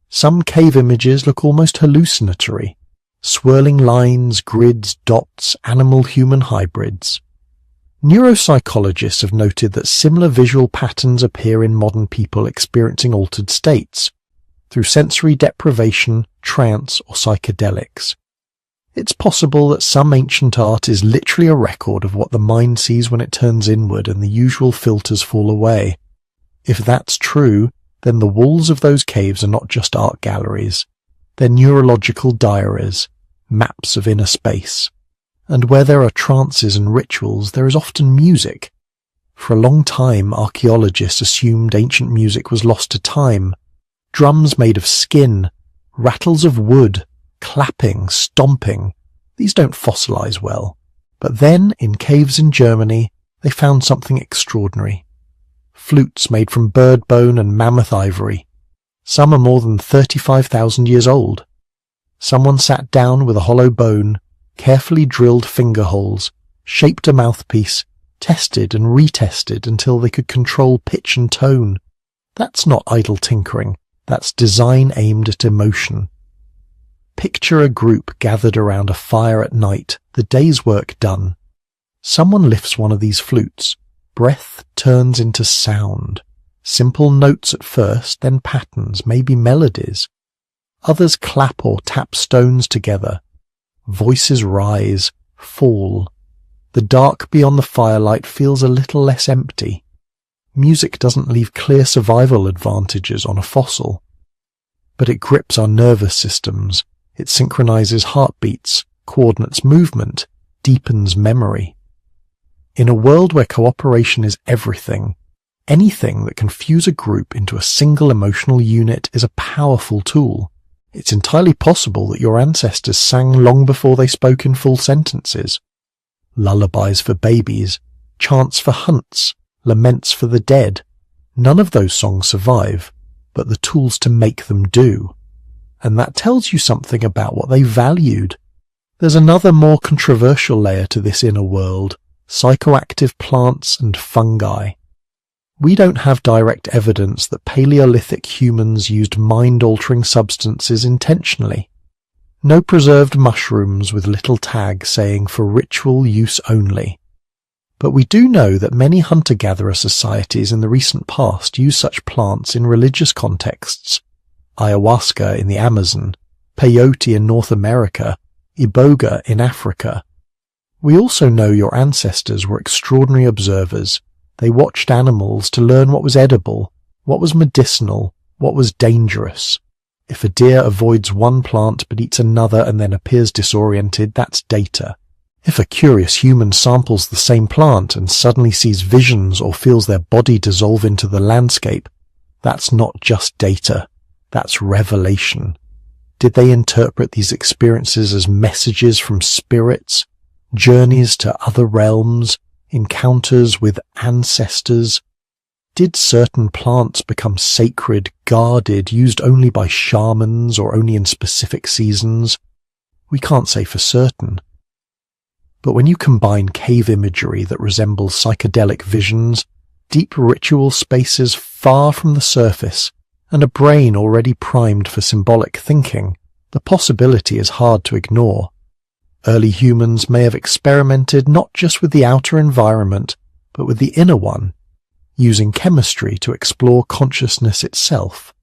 Speaker 1: Some cave images look almost hallucinatory. Swirling lines, grids, dots, animal-human hybrids. Neuropsychologists have noted that similar visual patterns appear in modern people experiencing altered states, through sensory deprivation, trance, or psychedelics. It's possible that some ancient art is literally a record of what the mind sees when it turns inward and the usual filters fall away. If that's true, then the walls of those caves are not just art galleries. They're neurological diaries, maps of inner space. And where there are trances and rituals, there is often music. For a long time, archaeologists assumed ancient music was lost to time. Drums made of skin, rattles of wood, clapping, stomping. These don't fossilize well. But then, in caves in Germany, they found something extraordinary. Flutes made from bird bone and mammoth ivory. Some are more than 35,000 years old. Someone sat down with a hollow bone, carefully drilled finger holes, shaped a mouthpiece, tested and retested until they could control pitch and tone. That's not idle tinkering. That's design aimed at emotion. Picture a group gathered around a fire at night, the day's work done. Someone lifts one of these flutes. Breath turns into sound. Simple notes at first, then patterns, maybe melodies. Others clap or tap stones together. Voices rise, fall. The dark beyond the firelight feels a little less empty. Music doesn't leave clear survival advantages on a fossil. But it grips our nervous systems. It synchronizes heartbeats, coordinates movement, deepens memory. In a world where cooperation is everything, anything that can fuse a group into a single emotional unit is a powerful tool. It's entirely possible that your ancestors sang long before they spoke in full sentences. Lullabies for babies, chants for hunts, laments for the dead. None of those songs survive, but the tools to make them do. And that tells you something about what they valued. There's another more controversial layer to this inner world, psychoactive plants and fungi. We don't have direct evidence that Paleolithic humans used mind-altering substances intentionally. No preserved mushrooms with little tag saying for ritual use only. But we do know that many hunter-gatherer societies in the recent past use such plants in religious contexts. Ayahuasca in the Amazon, peyote in North America, iboga in Africa. We also know your ancestors were extraordinary observers. They watched animals to learn what was edible, what was medicinal, what was dangerous. If a deer avoids one plant but eats another and then appears disoriented, that's data. If a curious human samples the same plant and suddenly sees visions or feels their body dissolve into the landscape, that's not just data, that's revelation. Did they interpret these experiences as messages from spirits, journeys to other realms, encounters with ancestors? Did certain plants become sacred, guarded, used only by shamans or only in specific seasons? We can't say for certain. But when you combine cave imagery that resembles psychedelic visions, deep ritual spaces far from the surface, and a brain already primed for symbolic thinking, the possibility is hard to ignore. Early humans may have experimented not just with the outer environment, but with the inner one, using chemistry to explore consciousness itself.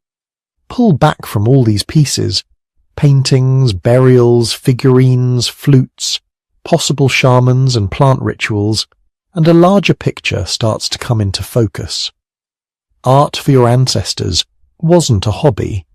Speaker 1: Pull back from all these pieces, paintings, burials, figurines, flutes, possible shamans and plant rituals, and a larger picture starts to come into focus. Art for your ancestors wasn't a hobby.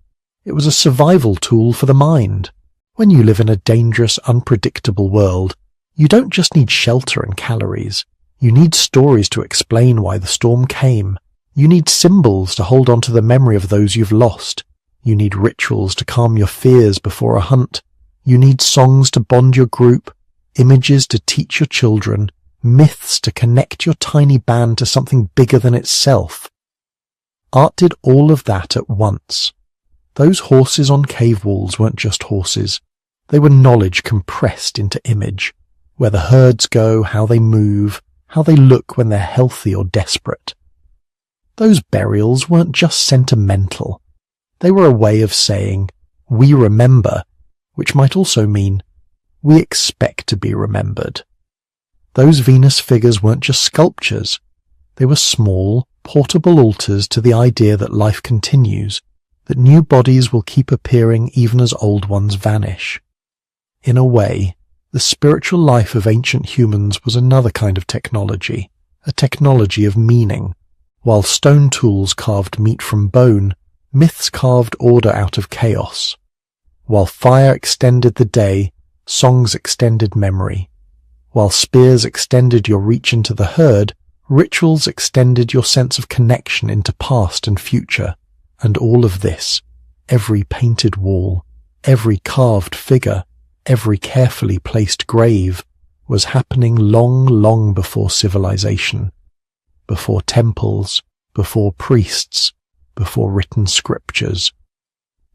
Speaker 1: It was a survival tool for the mind. When you live in a dangerous, unpredictable world, you don't just need shelter and calories. You need stories to explain why the storm came. You need symbols to hold on to the memory of those you've lost. You need rituals to calm your fears before a hunt. You need songs to bond your group, images to teach your children, myths to connect your tiny band to something bigger than itself. Art did all of that at once. Those horses on cave walls weren't just horses. They were knowledge compressed into image. Where the herds go, how they move, how they look when they're healthy or desperate. Those burials weren't just sentimental. They were a way of saying, we remember, which might also mean, we expect to be remembered. Those Venus figures weren't just sculptures. They were small, portable altars to the idea that life continues, that new bodies will keep appearing even as old ones vanish. In a way, the spiritual life of ancient humans was another kind of technology, a technology of meaning. While stone tools carved meat from bone, myths carved order out of chaos. While fire extended the day, songs extended memory. While spears extended your reach into the herd, rituals extended your sense of connection into past and future. And all of this, every painted wall, every carved figure, every carefully placed grave, was happening long, long before civilization, before temples, before priests, before written scriptures.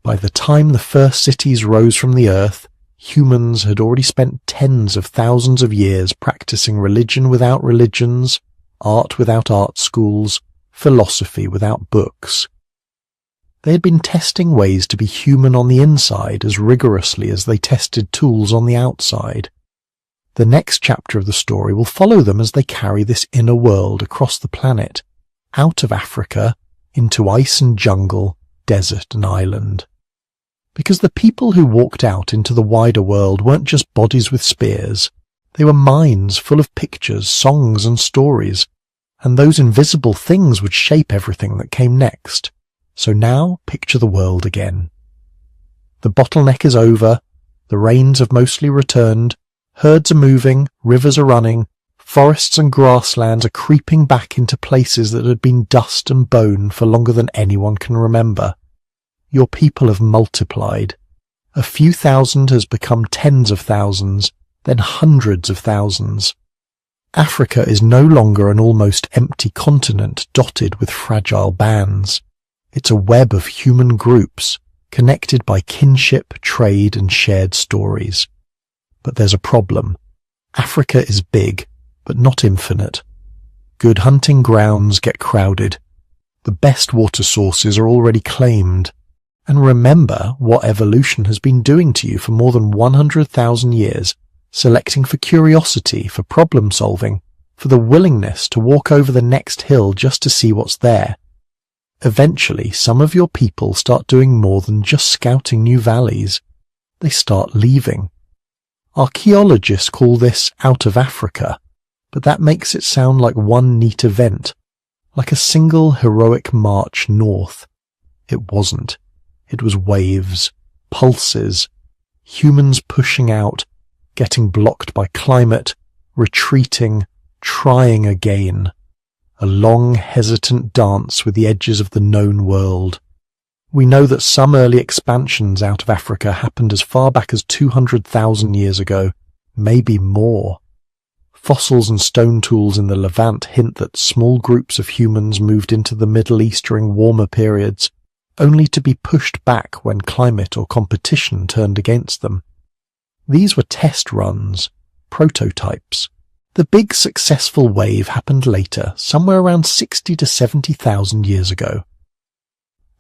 Speaker 1: By the time the first cities rose from the earth, humans had already spent tens of thousands of years practicing religion without religions, art without art schools, philosophy without books. They had been testing ways to be human on the inside as rigorously as they tested tools on the outside. The next chapter of the story will follow them as they carry this inner world across the planet, out of Africa, into ice and jungle, desert and island. Because the people who walked out into the wider world weren't just bodies with spears. They were minds full of pictures, songs and stories, and those invisible things would shape everything that came next. So now picture the world again. The bottleneck is over, the rains have mostly returned, herds are moving, rivers are running, forests and grasslands are creeping back into places that had been dust and bone for longer than anyone can remember. Your people have multiplied. A few thousand has become tens of thousands, then hundreds of thousands. Africa is no longer an almost empty continent dotted with fragile bands. It's a web of human groups, connected by kinship, trade, and shared stories. But there's a problem. Africa is big, but not infinite. Good hunting grounds get crowded. The best water sources are already claimed. And remember what evolution has been doing to you for more than 100,000 years, selecting for curiosity, for problem solving, for the willingness to walk over the next hill just to see what's there. Eventually, some of your people start doing more than just scouting new valleys. They start leaving. Archaeologists call this out of Africa, but that makes it sound like one neat event, like a single heroic march north. It wasn't. It was waves, pulses, humans pushing out, getting blocked by climate, retreating, trying again. A long, hesitant dance with the edges of the known world. We know that some early expansions out of Africa happened as far back as 200,000 years ago, maybe more. Fossils and stone tools in the Levant hint that small groups of humans moved into the Middle East during warmer periods, only to be pushed back when climate or competition turned against them. These were test runs, prototypes. The big successful wave happened later, somewhere around 60 to 70,000 years ago.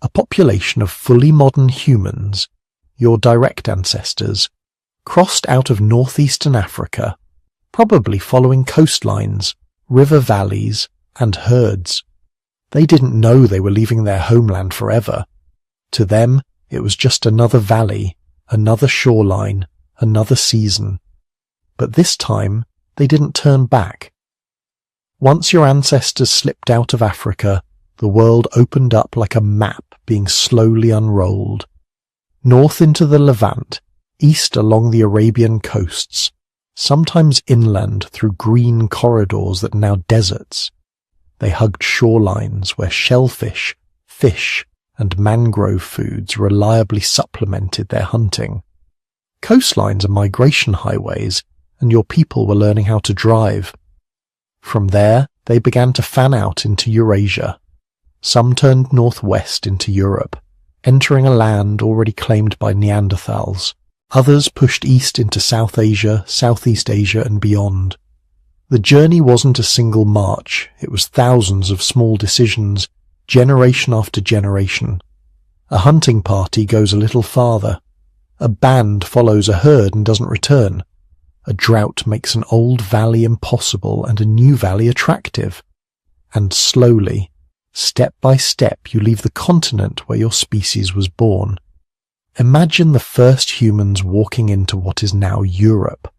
Speaker 1: A population of fully modern humans, your direct ancestors, crossed out of northeastern Africa, probably following coastlines, river valleys, and herds. They didn't know they were leaving their homeland forever. To them, it was just another valley, another shoreline, another season. But this time, they didn't turn back. Once your ancestors slipped out of Africa, the world opened up like a map being slowly unrolled. North into the Levant, east along the Arabian coasts, sometimes inland through green corridors that are now deserts. They hugged shorelines where shellfish, fish, and mangrove foods reliably supplemented their hunting. Coastlines are migration highways, and your people were learning how to drive. From there, they began to fan out into Eurasia. Some turned northwest into Europe, entering a land already claimed by Neanderthals. Others pushed east into South Asia, Southeast Asia, and beyond. The journey wasn't a single march, it was thousands of small decisions, generation after generation. A hunting party goes a little farther. A band follows a herd and doesn't return. A drought makes an old valley impossible and a new valley attractive. And slowly, step by step, you leave the continent where your species was born. Imagine the first humans walking into what is now Europe.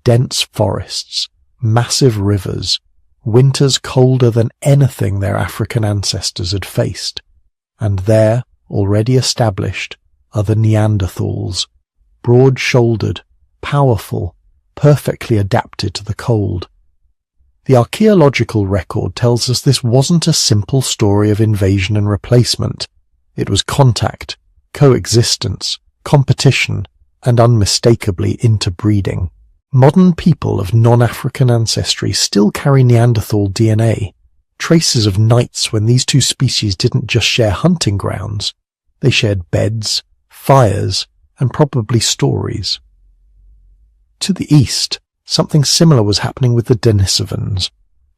Speaker 1: Dense forests, massive rivers, winters colder than anything their African ancestors had faced. And there, already established, are the Neanderthals, broad-shouldered, powerful, perfectly adapted to the cold. The archaeological record tells us this wasn't a simple story of invasion and replacement. It was contact, coexistence, competition, and unmistakably interbreeding. Modern people of non-African ancestry still carry Neanderthal DNA, traces of nights when these two species didn't just share hunting grounds, they shared beds, fires, and probably stories. To the east, something similar was happening with the Denisovans.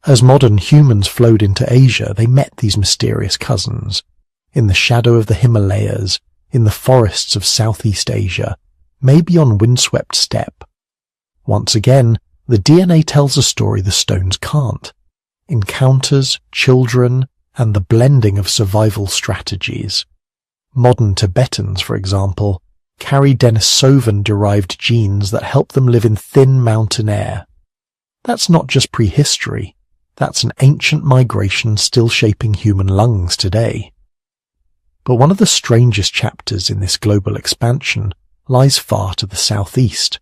Speaker 1: As modern humans flowed into Asia, they met these mysterious cousins. In the shadow of the Himalayas, in the forests of Southeast Asia, maybe on windswept steppe. Once again, the DNA tells a story the stones can't. Encounters, children, and the blending of survival strategies. Modern Tibetans, for example, carry Denisovan-derived genes that help them live in thin mountain air. That's not just prehistory, that's an ancient migration still shaping human lungs today. But one of the strangest chapters in this global expansion lies far to the southeast,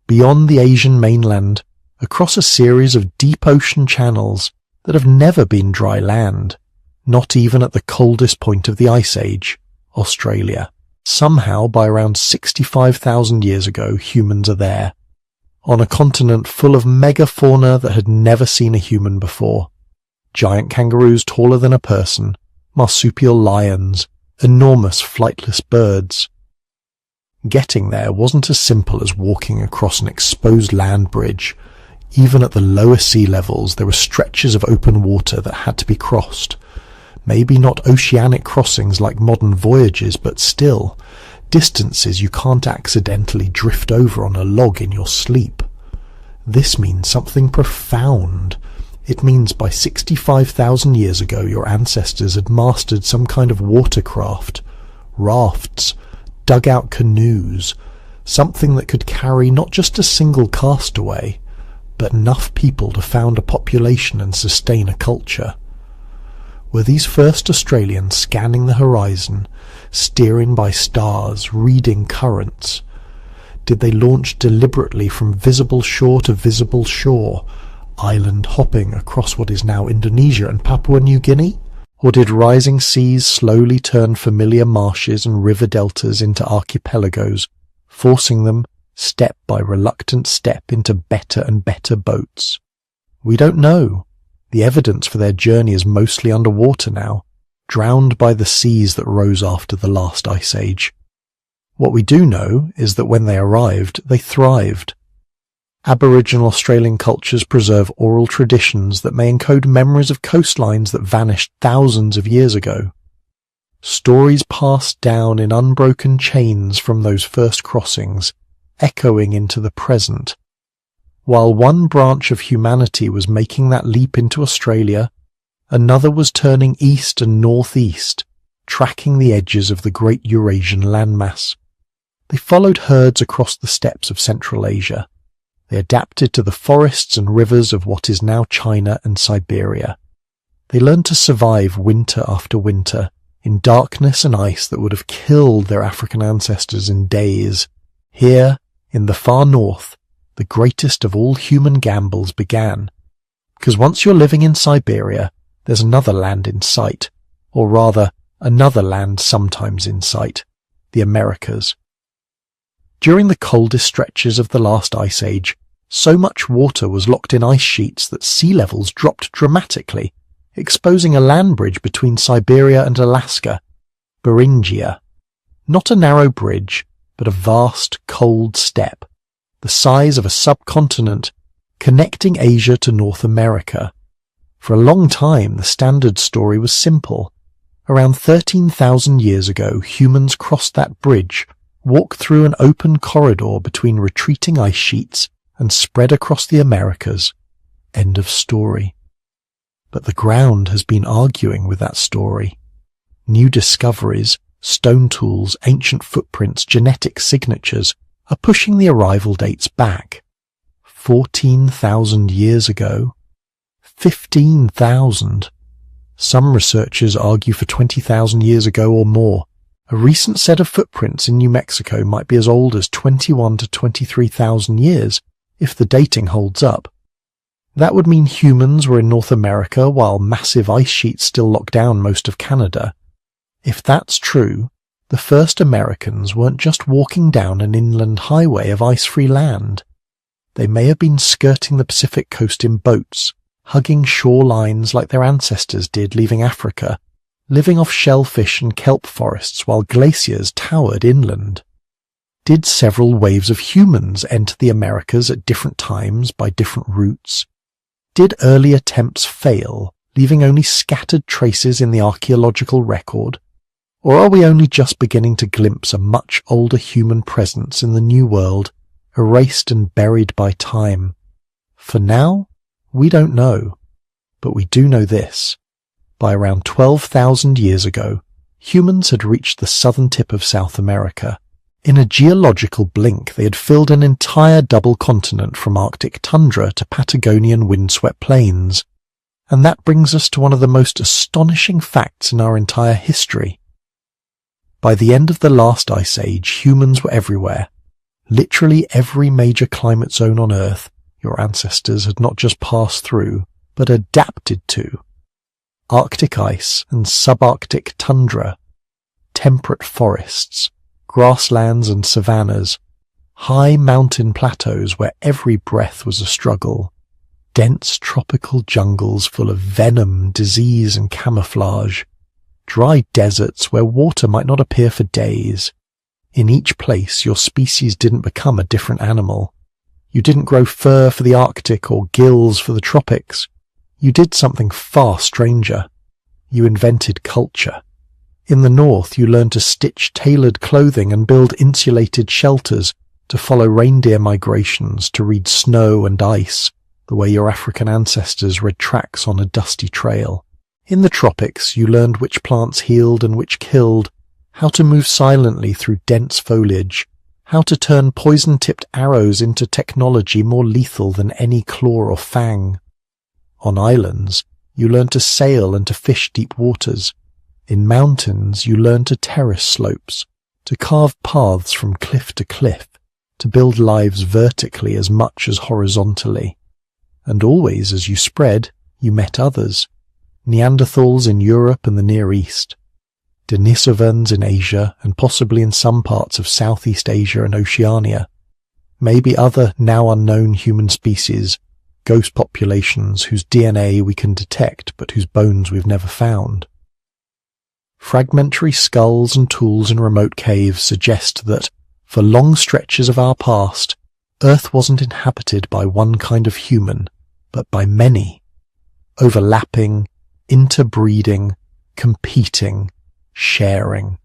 Speaker 1: beyond the Asian mainland, across a series of deep ocean channels that have never been dry land, not even at the coldest point of the Ice Age, Australia. Somehow, by around 65,000 years ago, humans are there, on a continent full of megafauna that had never seen a human before. Giant kangaroos taller than a person, marsupial lions, enormous flightless birds. Getting there wasn't as simple as walking across an exposed land bridge. Even at the lower sea levels, there were stretches of open water that had to be crossed. Maybe not oceanic crossings like modern voyages, but still, distances you can't accidentally drift over on a log in your sleep. This means something profound. It means by 65,000 years ago your ancestors had mastered some kind of watercraft, rafts, dugout canoes, something that could carry not just a single castaway, but enough people to found a population and sustain a culture. Were these first Australians scanning the horizon, steering by stars, reading currents? Did they launch deliberately from visible shore to visible shore, island hopping across what is now Indonesia and Papua New Guinea? Or did rising seas slowly turn familiar marshes and river deltas into archipelagos, forcing them, step by reluctant step, into better and better boats? We don't know. The evidence for their journey is mostly underwater now, drowned by the seas that rose after the last ice age. What we do know is that when they arrived, they thrived. Aboriginal Australian cultures preserve oral traditions that may encode memories of coastlines that vanished thousands of years ago. Stories passed down in unbroken chains from those first crossings, echoing into the present. While one branch of humanity was making that leap into Australia, another was turning east and northeast, tracking the edges of the great Eurasian landmass. They followed herds across the steppes of Central Asia. They adapted to the forests and rivers of what is now China and Siberia. They learned to survive winter after winter, in darkness and ice that would have killed their African ancestors in days. Here, in the far north, the greatest of all human gambles began. Because once you're living in Siberia, there's another land in sight, or rather, another land sometimes in sight, the Americas. During the coldest stretches of the last ice age, so much water was locked in ice sheets that sea levels dropped dramatically, exposing a land bridge between Siberia and Alaska, Beringia. Not a narrow bridge, but a vast, cold steppe, the size of a subcontinent, connecting Asia to North America. For a long time, the standard story was simple. Around 13,000 years ago, humans crossed that bridge, walked through an open corridor between retreating ice sheets, and spread across the Americas. End of story. But the ground has been arguing with that story. New discoveries, stone tools, ancient footprints, genetic signatures are pushing the arrival dates back. 14,000 years ago. 15,000. Some researchers argue for 20,000 years ago or more. A recent set of footprints in New Mexico might be as old as 21 to 23,000 years, if the dating holds up. That would mean humans were in North America while massive ice sheets still lock down most of Canada. If that's true, the first Americans weren't just walking down an inland highway of ice-free land. They may have been skirting the Pacific coast in boats, hugging shorelines like their ancestors did leaving Africa, living off shellfish and kelp forests while glaciers towered inland. Did several waves of humans enter the Americas at different times by different routes? Did early attempts fail, leaving only scattered traces in the archaeological record? Or are we only just beginning to glimpse a much older human presence in the New World, erased and buried by time? For now, we don't know. But we do know this. By around 12,000 years ago, humans had reached the southern tip of South America. In a geological blink, they had filled an entire double continent from Arctic tundra to Patagonian windswept plains. And that brings us to one of the most astonishing facts in our entire history. By the end of the last ice age, humans were everywhere. Literally every major climate zone on Earth your ancestors had not just passed through, but adapted to. Arctic ice and subarctic tundra, temperate forests, grasslands and savannas, high mountain plateaus where every breath was a struggle, dense tropical jungles full of venom, disease and camouflage, dry deserts where water might not appear for days. In each place, your species didn't become a different animal. You didn't grow fur for the Arctic or gills for the tropics. You did something far stranger. You invented culture. In the north, you learned to stitch tailored clothing and build insulated shelters, to follow reindeer migrations, to read snow and ice, the way your African ancestors read tracks on a dusty trail. In the tropics, you learned which plants healed and which killed, how to move silently through dense foliage, how to turn poison-tipped arrows into technology more lethal than any claw or fang. On islands, you learned to sail and to fish deep waters. In mountains, you learn to terrace slopes, to carve paths from cliff to cliff, to build lives vertically as much as horizontally. And always, as you spread, you met others. Neanderthals in Europe and the Near East, Denisovans in Asia and possibly in some parts of Southeast Asia and Oceania, maybe other now unknown human species, ghost populations whose DNA we can detect but whose bones we've never found. Fragmentary skulls and tools in remote caves suggest that, for long stretches of our past, Earth wasn't inhabited by one kind of human, but by many, overlapping, interbreeding, competing, sharing.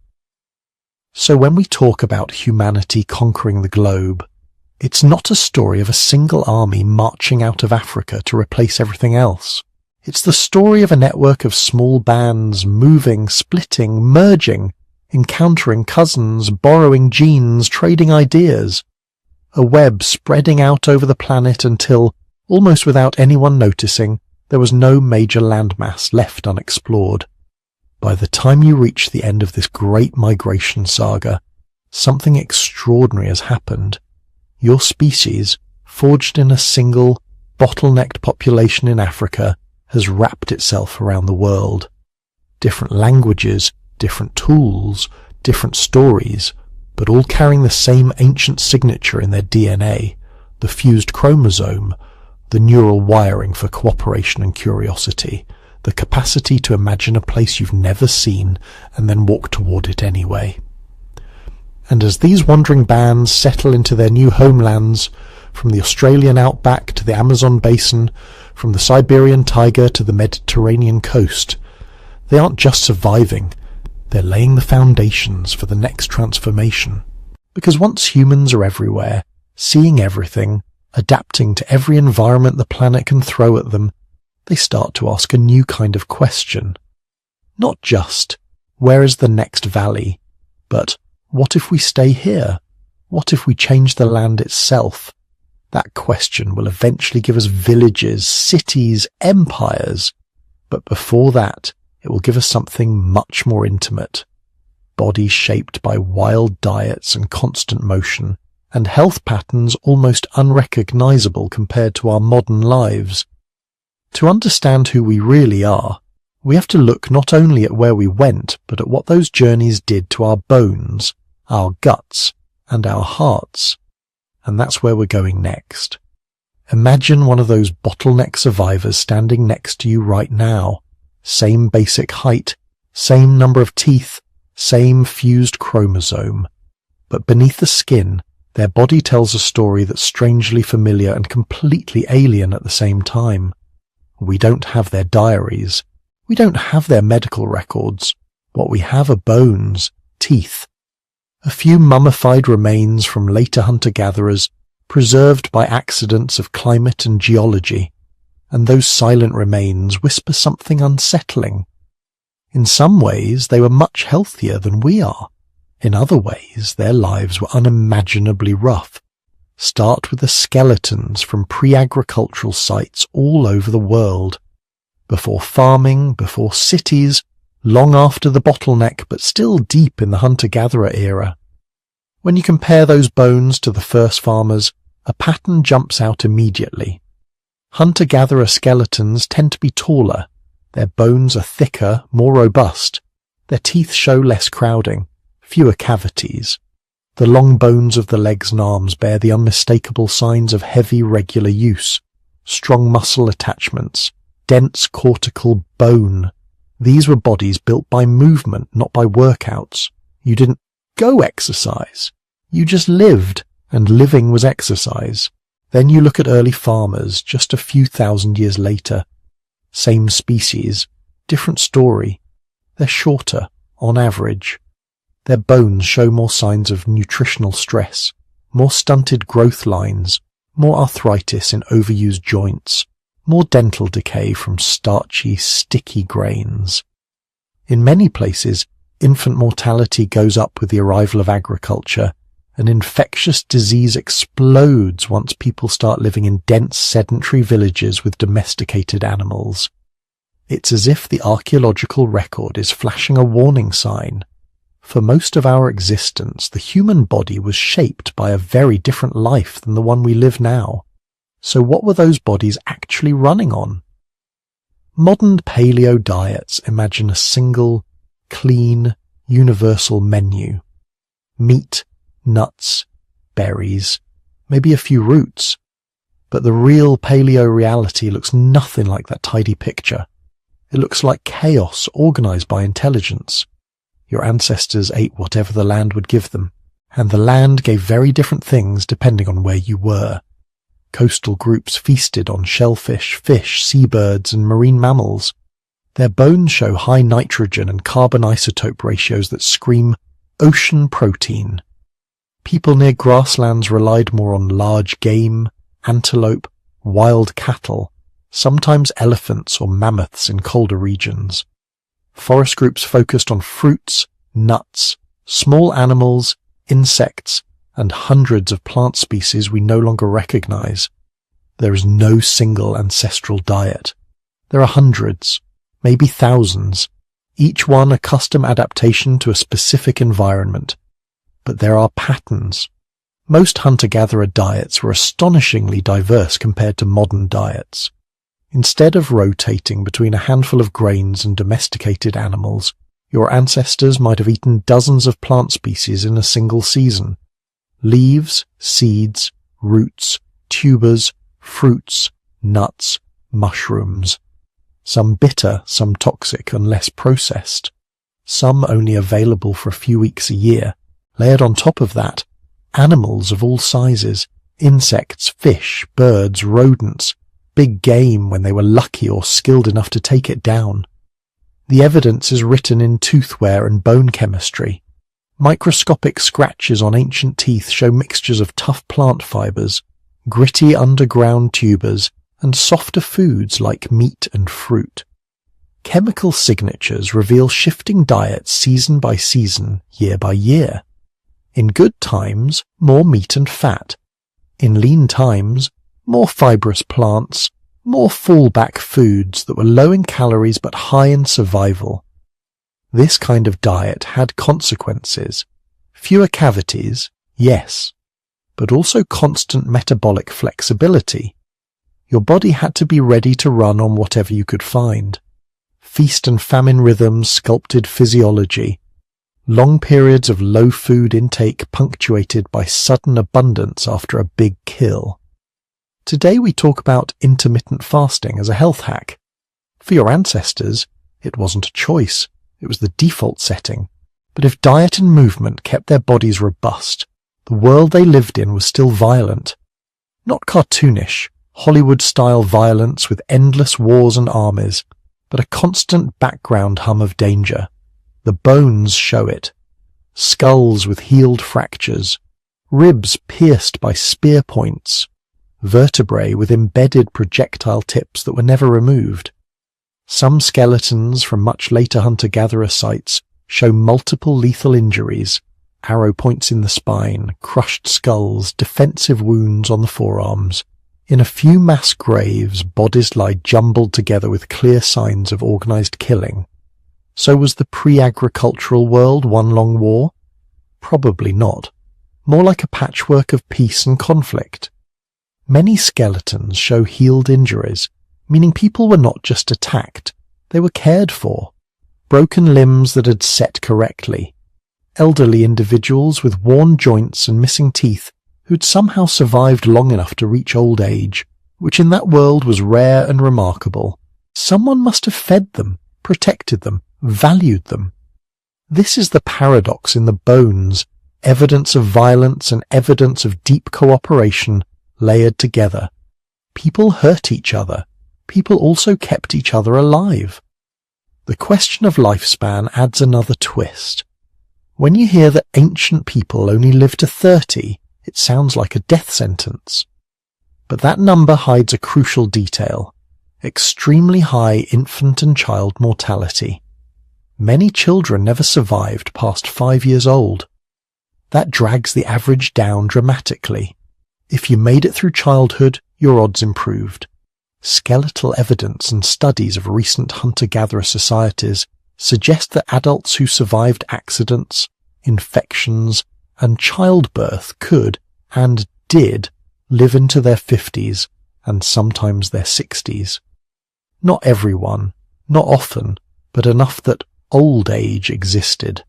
Speaker 1: So when we talk about humanity conquering the globe, it's not a story of a single army marching out of Africa to replace everything else. It's the story of a network of small bands moving, splitting, merging, encountering cousins, borrowing genes, trading ideas. A web spreading out over the planet until, almost without anyone noticing, there was no major landmass left unexplored. By the time you reach the end of this great migration saga, something extraordinary has happened. Your species, forged in a single, bottlenecked population in Africa, has wrapped itself around the world. Different languages, different tools, different stories, but all carrying the same ancient signature in their DNA, the fused chromosome, the neural wiring for cooperation and curiosity, the capacity to imagine a place you've never seen and then walk toward it anyway. And as these wandering bands settle into their new homelands, from the Australian outback to the Amazon basin, from the Siberian taiga to the Mediterranean coast, they aren't just surviving, they're laying the foundations for the next transformation. Because once humans are everywhere, seeing everything, adapting to every environment the planet can throw at them, they start to ask a new kind of question. Not just, where is the next valley, but what if we stay here? What if we change the land itself? That question will eventually give us villages, cities, empires. But before that, it will give us something much more intimate. Bodies shaped by wild diets and constant motion, and health patterns almost unrecognizable compared to our modern lives. To understand who we really are, we have to look not only at where we went, but at what those journeys did to our bones, our guts, and our hearts. And that's where we're going next. Imagine one of those bottleneck survivors standing next to you right now. Same basic height, same number of teeth, same fused chromosome. But beneath the skin, their body tells a story that's strangely familiar and completely alien at the same time. We don't have their diaries. We don't have their medical records. What we have are bones, teeth, a few mummified remains from later hunter-gatherers, preserved by accidents of climate and geology, and those silent remains whisper something unsettling. In some ways, they were much healthier than we are. In other ways, their lives were unimaginably rough. Start with the skeletons from pre-agricultural sites all over the world. Before farming, before cities, long after the bottleneck, but still deep in the hunter-gatherer era. When you compare those bones to the first farmers, a pattern jumps out immediately. Hunter-gatherer skeletons tend to be taller, their bones are thicker, more robust, their teeth show less crowding, fewer cavities. The long bones of the legs and arms bear the unmistakable signs of heavy, regular use, strong muscle attachments, dense cortical bone. These were bodies built by movement, not by workouts. You didn't go exercise. You just lived, and living was exercise. Then you look at early farmers just a few thousand years later. Same species, different story. They're shorter, on average. Their bones show more signs of nutritional stress, more stunted growth lines, more arthritis in overused joints, more dental decay from starchy, sticky grains. In many places, infant mortality goes up with the arrival of agriculture, and infectious disease explodes once people start living in dense sedentary villages with domesticated animals. It's as if the archaeological record is flashing a warning sign. For most of our existence, the human body was shaped by a very different life than the one we live now. So what were those bodies actually running on? Modern paleo diets imagine a single, clean, universal menu. Meat, nuts, berries, maybe a few roots. But the real paleo reality looks nothing like that tidy picture. It looks like chaos organized by intelligence. Your ancestors ate whatever the land would give them, and the land gave very different things depending on where you were. Coastal groups feasted on shellfish, fish, seabirds, and marine mammals. Their bones show high nitrogen and carbon isotope ratios that scream ocean protein. People near grasslands relied more on large game, antelope, wild cattle, sometimes elephants or mammoths in colder regions. Forest groups focused on fruits, nuts, small animals, insects, and hundreds of plant species we no longer recognize. There is no single ancestral diet. There are hundreds, maybe thousands, each one a custom adaptation to a specific environment. But there are patterns. Most hunter-gatherer diets were astonishingly diverse compared to modern diets. Instead of rotating between a handful of grains and domesticated animals, your ancestors might have eaten dozens of plant species in a single season. Leaves, seeds, roots, tubers, fruits, nuts, mushrooms. Some bitter, some toxic and less processed. Some only available for a few weeks a year. Layered on top of that, animals of all sizes, insects, fish, birds, rodents, big game when they were lucky or skilled enough to take it down. The evidence is written in tooth wear and bone chemistry. Microscopic scratches on ancient teeth show mixtures of tough plant fibers, gritty underground tubers, and softer foods like meat and fruit. Chemical signatures reveal shifting diets season by season, year by year. In good times, more meat and fat. In lean times, more fibrous plants, more fallback foods that were low in calories but high in survival. This kind of diet had consequences. Fewer cavities, yes, but also constant metabolic flexibility. Your body had to be ready to run on whatever you could find. Feast and famine rhythms sculpted physiology. Long periods of low food intake punctuated by sudden abundance after a big kill. Today we talk about intermittent fasting as a health hack. For your ancestors, it wasn't a choice, it was the default setting. But if diet and movement kept their bodies robust, the world they lived in was still violent. Not cartoonish, Hollywood-style violence with endless wars and armies, but a constant background hum of danger. The bones show it. Skulls with healed fractures, ribs pierced by spear points, vertebrae with embedded projectile tips that were never removed. Some skeletons from much later hunter-gatherer sites show multiple lethal injuries, arrow points in the spine, crushed skulls, defensive wounds on the forearms. In a few mass graves, bodies lie jumbled together with clear signs of organized killing. So was the pre-agricultural world one long war? Probably not. More like a patchwork of peace and conflict. Many skeletons show healed injuries, meaning people were not just attacked, they were cared for. Broken limbs that had set correctly. Elderly individuals with worn joints and missing teeth who'd somehow survived long enough to reach old age, which in that world was rare and remarkable. Someone must have fed them, protected them, valued them. This is the paradox in the bones, evidence of violence and evidence of deep cooperation layered together. People hurt each other. People also kept each other alive. The question of lifespan adds another twist. When you hear that ancient people only lived to 30, it sounds like a death sentence. But that number hides a crucial detail: extremely high infant and child mortality. Many children never survived past 5 years old. That drags the average down dramatically. If you made it through childhood, your odds improved. Skeletal evidence and studies of recent hunter-gatherer societies suggest that adults who survived accidents, infections, and childbirth could, and did, live into their 50s and sometimes their 60s. Not everyone, not often, but enough that old age existed.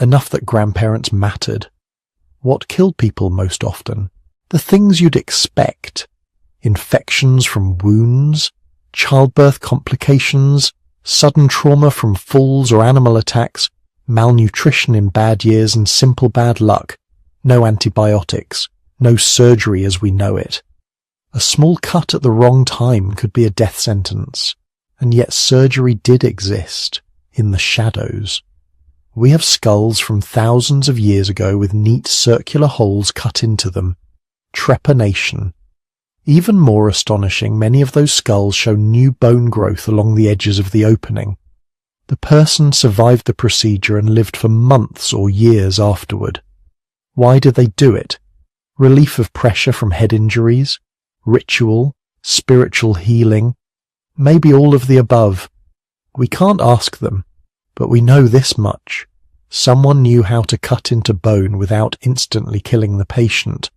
Speaker 1: Enough that grandparents mattered. What killed people most often? The things you'd expect. Infections from wounds, childbirth complications, sudden trauma from falls or animal attacks, malnutrition in bad years and simple bad luck, no antibiotics, no surgery as we know it. A small cut at the wrong time could be a death sentence, and yet surgery did exist, in the shadows. We have skulls from thousands of years ago with neat circular holes cut into them. Trepanation. Even more astonishing, many of those skulls show new bone growth along the edges of the opening. The person survived the procedure and lived for months or years afterward. Why did they do it? Relief of pressure from head injuries? Ritual? Spiritual healing? Maybe all of the above. We can't ask them, but we know this much. Someone knew how to cut into bone without instantly killing the patient.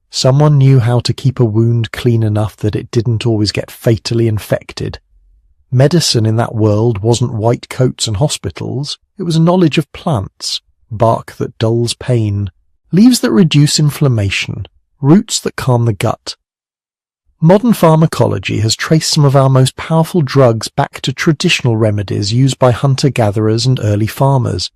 Speaker 1: Someone knew how to keep a wound clean enough that it didn't always get fatally infected. Medicine in that world wasn't white coats and hospitals. It was knowledge of plants, bark that dulls pain, leaves that reduce inflammation, roots that calm the gut. Modern pharmacology has traced some of our most powerful drugs back to traditional remedies used by hunter-gatherers and early farmers.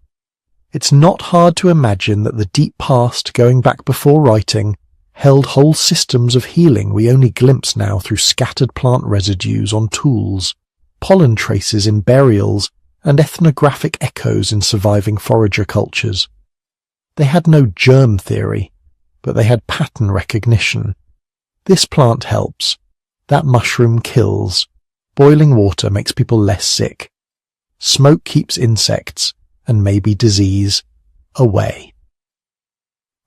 Speaker 1: It's not hard to imagine that the deep past, going back before writing, held whole systems of healing we only glimpse now through scattered plant residues on tools, pollen traces in burials, and ethnographic echoes in surviving forager cultures. They had no germ theory, but they had pattern recognition. This plant helps. That mushroom kills. Boiling water makes people less sick. Smoke keeps insects, and maybe disease, away.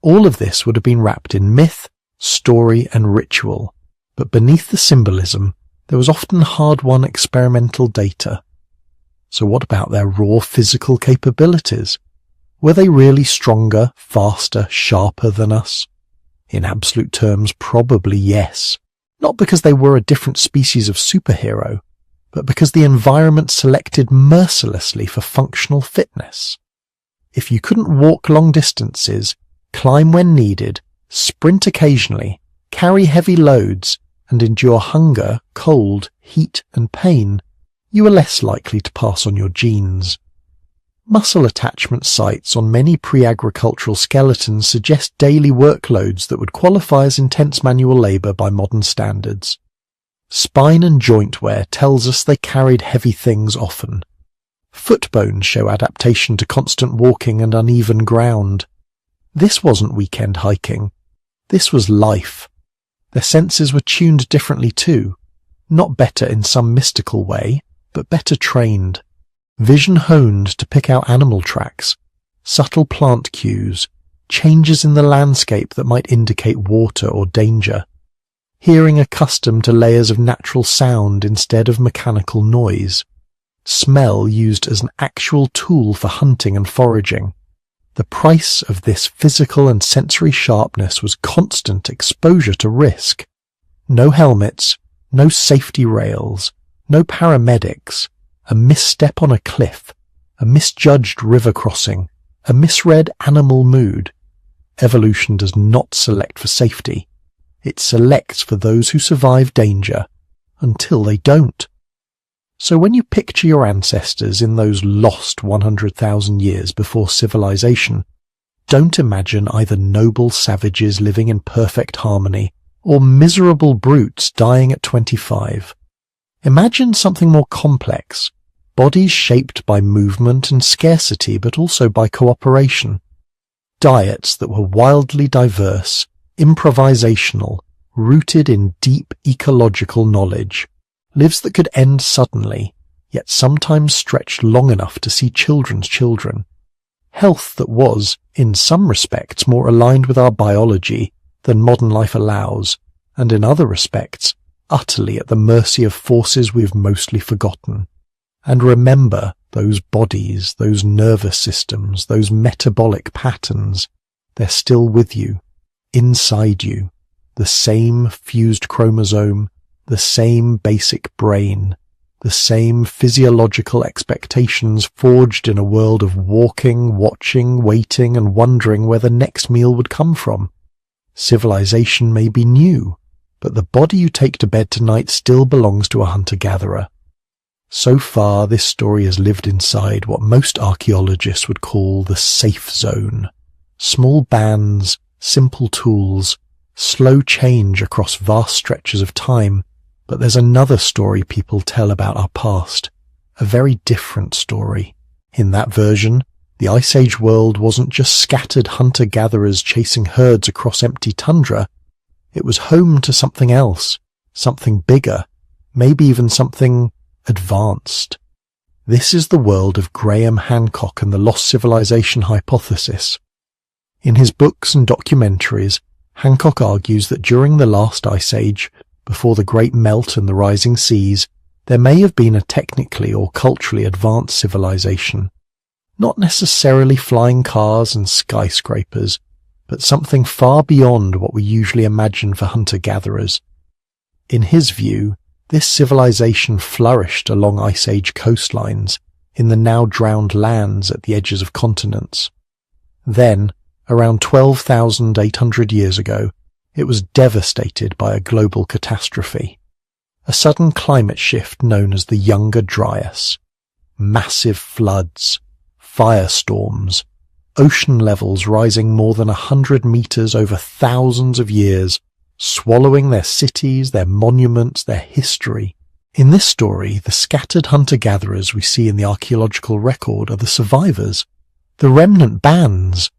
Speaker 1: All of this would have been wrapped in myth, story, and ritual, but beneath the symbolism, there was often hard-won experimental data. So what about their raw physical capabilities? Were they really stronger, faster, sharper than us? In absolute terms, probably yes. Not because they were a different species of superhero, but because the environment selected mercilessly for functional fitness. If you couldn't walk long distances, climb when needed, sprint occasionally, carry heavy loads, and endure hunger, cold, heat, and pain, you were less likely to pass on your genes. Muscle attachment sites on many pre-agricultural skeletons suggest daily workloads that would qualify as intense manual labour by modern standards. Spine and joint wear tells us they carried heavy things often. Foot bones show adaptation to constant walking and uneven ground. This wasn't weekend hiking. This was life. Their senses were tuned differently too. Not better in some mystical way, but better trained. Vision honed to pick out animal tracks, subtle plant cues, changes in the landscape that might indicate water or danger. Hearing accustomed to layers of natural sound instead of mechanical noise. Smell used as an actual tool for hunting and foraging. The price of this physical and sensory sharpness was constant exposure to risk. No helmets, no safety rails, no paramedics, a misstep on a cliff, a misjudged river crossing, a misread animal mood. Evolution does not select for safety. It selects for those who survive danger, until they don't. So when you picture your ancestors in those lost 100,000 years before civilization, don't imagine either noble savages living in perfect harmony or miserable brutes dying at 25. Imagine something more complex, bodies shaped by movement and scarcity but also by cooperation. Diets that were wildly diverse, improvisational, rooted in deep ecological knowledge. Lives that could end suddenly, yet sometimes stretched long enough to see children's children. Health that was, in some respects, more aligned with our biology than modern life allows, and in other respects, utterly at the mercy of forces we've mostly forgotten. And remember, those bodies, those nervous systems, those metabolic patterns, they're still with you, inside you, the same fused chromosome, the same basic brain, the same physiological expectations forged in a world of walking, watching, waiting, and wondering where the next meal would come from. Civilization may be new, but the body you take to bed tonight still belongs to a hunter-gatherer. So far, this story has lived inside what most archaeologists would call the safe zone. Small bands, simple tools, slow change across vast stretches of time. But there's another story people tell about our past, a very different story. In that version, the Ice Age world wasn't just scattered hunter-gatherers chasing herds across empty tundra. It was home to something else, something bigger, maybe even something advanced. This is the world of Graham Hancock and the Lost Civilization hypothesis. In his books and documentaries, Hancock argues that during the last Ice Age, before the Great Melt and the rising seas, there may have been a technically or culturally advanced civilization. Not necessarily flying cars and skyscrapers, but something far beyond what we usually imagine for hunter-gatherers. In his view, this civilization flourished along Ice Age coastlines, in the now drowned lands at the edges of continents. Then, around 12,800 years ago, it was devastated by a global catastrophe, a sudden climate shift known as the Younger Dryas. Massive floods, firestorms, ocean levels rising more than 100 meters over thousands of years, swallowing their cities, their monuments, their history. In this story, the scattered hunter-gatherers we see in the archaeological record are the survivors, the remnant bands,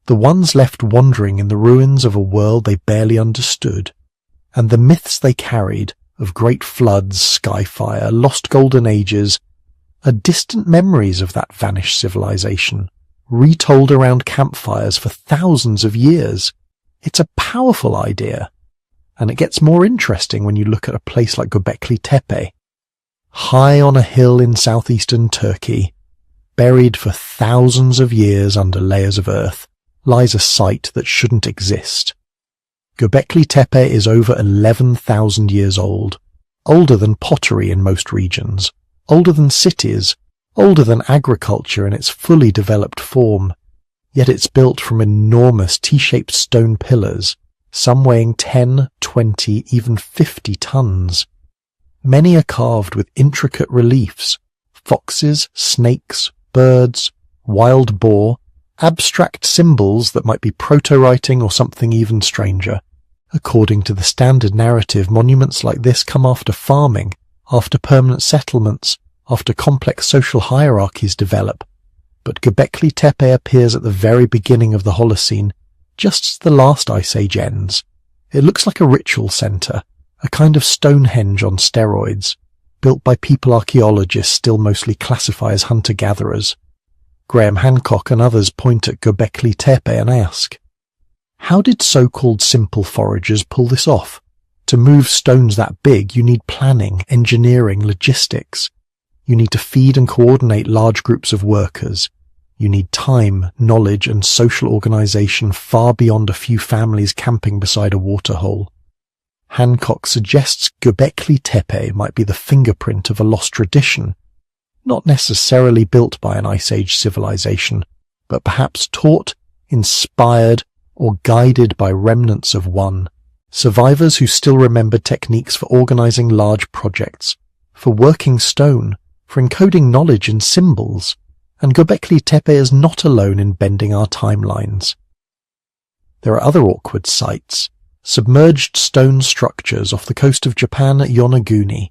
Speaker 1: the ones left wandering in the ruins of a world they barely understood, and the myths they carried of great floods, skyfire, lost golden ages, are distant memories of that vanished civilization, retold around campfires for thousands of years. It's a powerful idea, and it gets more interesting when you look at a place like Göbekli Tepe. High on a hill in southeastern Turkey, buried for thousands of years under layers of earth, lies a site that shouldn't exist. Göbekli Tepe is over 11,000 years old, older than pottery in most regions, older than cities, older than agriculture in its fully developed form. Yet it's built from enormous T-shaped stone pillars, some weighing 10, 20, even 50 tons. Many are carved with intricate reliefs, foxes, snakes, birds, wild boar, abstract symbols that might be proto-writing or something even stranger. According to the standard narrative, monuments like this come after farming, after permanent settlements, after complex social hierarchies develop. But Göbekli Tepe appears at the very beginning of the Holocene, just as the last Ice Age ends. It looks like a ritual centre, a kind of Stonehenge on steroids, built by people archaeologists still mostly classify as hunter-gatherers. Graham Hancock and others point at Göbekli Tepe and ask, how did so-called simple foragers pull this off? To move stones that big, you need planning, engineering, logistics. You need to feed and coordinate large groups of workers. You need time, knowledge, and social organization far beyond a few families camping beside a waterhole. Hancock suggests Göbekli Tepe might be the fingerprint of a lost tradition, not necessarily built by an Ice Age civilization, but perhaps taught, inspired, or guided by remnants of one, survivors who still remembered techniques for organizing large projects, for working stone, for encoding knowledge in symbols, and Göbekli Tepe is not alone in bending our timelines. There are other awkward sites, submerged stone structures off the coast of Japan at Yonaguni,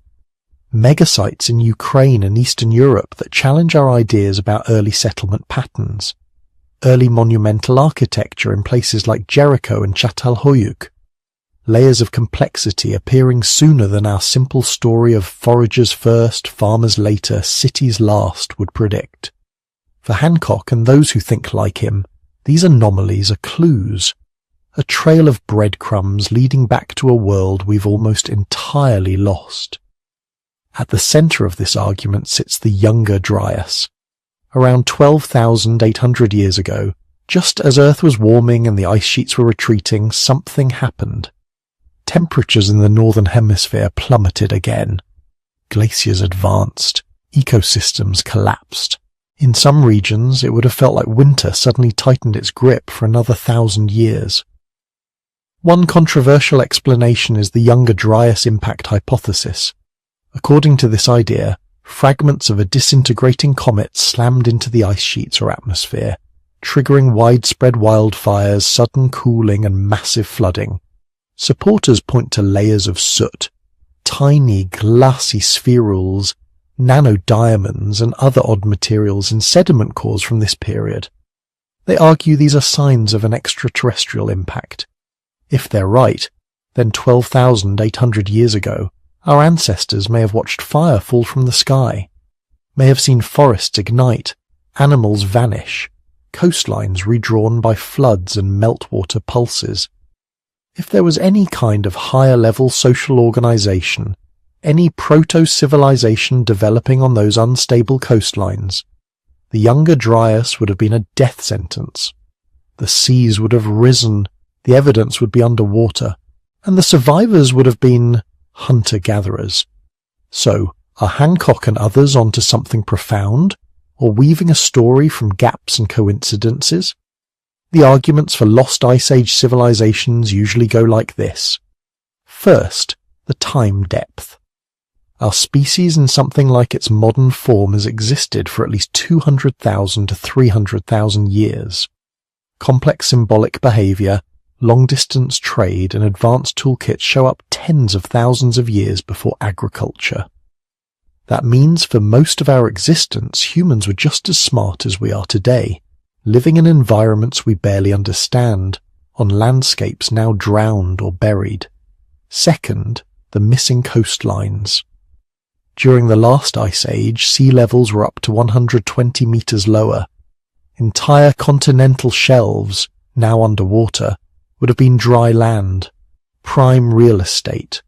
Speaker 1: megasites in Ukraine and Eastern Europe that challenge our ideas about early settlement patterns, early monumental architecture in places like Jericho and Çatalhöyük, layers of complexity appearing sooner than our simple story of foragers first, farmers later, cities last would predict. For Hancock and those who think like him, these anomalies are clues a trail of breadcrumbs leading back to a world we've almost entirely lost. At the centre of this argument sits the Younger Dryas. Around 12,800 years ago, just as Earth was warming and the ice sheets were retreating, something happened. Temperatures in the northern hemisphere plummeted again. Glaciers advanced. Ecosystems collapsed. In some regions, it would have felt like winter suddenly tightened its grip for another 1,000 years. One controversial explanation is the Younger Dryas impact hypothesis. According to this idea, fragments of a disintegrating comet slammed into the ice sheets or atmosphere, triggering widespread wildfires, sudden cooling, and massive flooding. Supporters point to layers of soot, tiny glassy spherules, nanodiamonds, and other odd materials in sediment cores from this period. They argue these are signs of an extraterrestrial impact. If they're right, then 12,800 years ago, our ancestors may have watched fire fall from the sky, may have seen forests ignite, animals vanish, coastlines redrawn by floods and meltwater pulses. If there was any kind of higher-level social organization, any proto-civilization developing on those unstable coastlines, the Younger Dryas would have been a death sentence. The seas would have risen, the evidence would be underwater, and the survivors would have been hunter-gatherers. So, are Hancock and others onto something profound, or weaving a story from gaps and coincidences? The arguments for lost Ice Age civilizations usually go like this. First, the time depth. Our species in something like its modern form has existed for at least 200,000 to 300,000 years. Complex symbolic behavior, long-distance trade, and advanced toolkits show up tens of thousands of years before agriculture. That means for most of our existence, humans were just as smart as we are today, living in environments we barely understand, on landscapes now drowned or buried. Second, the missing coastlines. During the last ice age, sea levels were up to 120 meters lower. Entire continental shelves, now underwater, would have been dry land, prime real estate,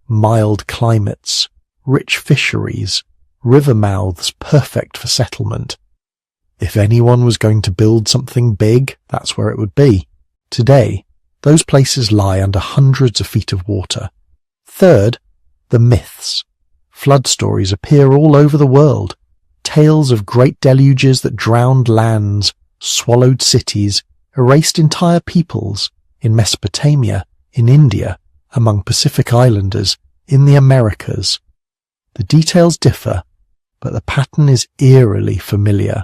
Speaker 1: mild climates, rich fisheries, river mouths perfect for settlement. If anyone was going to build something big, that's where it would be. Today, those places lie under hundreds of feet of water. Third, the myths. Flood stories appear all over the world. Tales of great deluges that drowned lands, swallowed cities, erased entire peoples, in Mesopotamia, in India, among Pacific Islanders, in the Americas. The details differ, but the pattern is eerily familiar.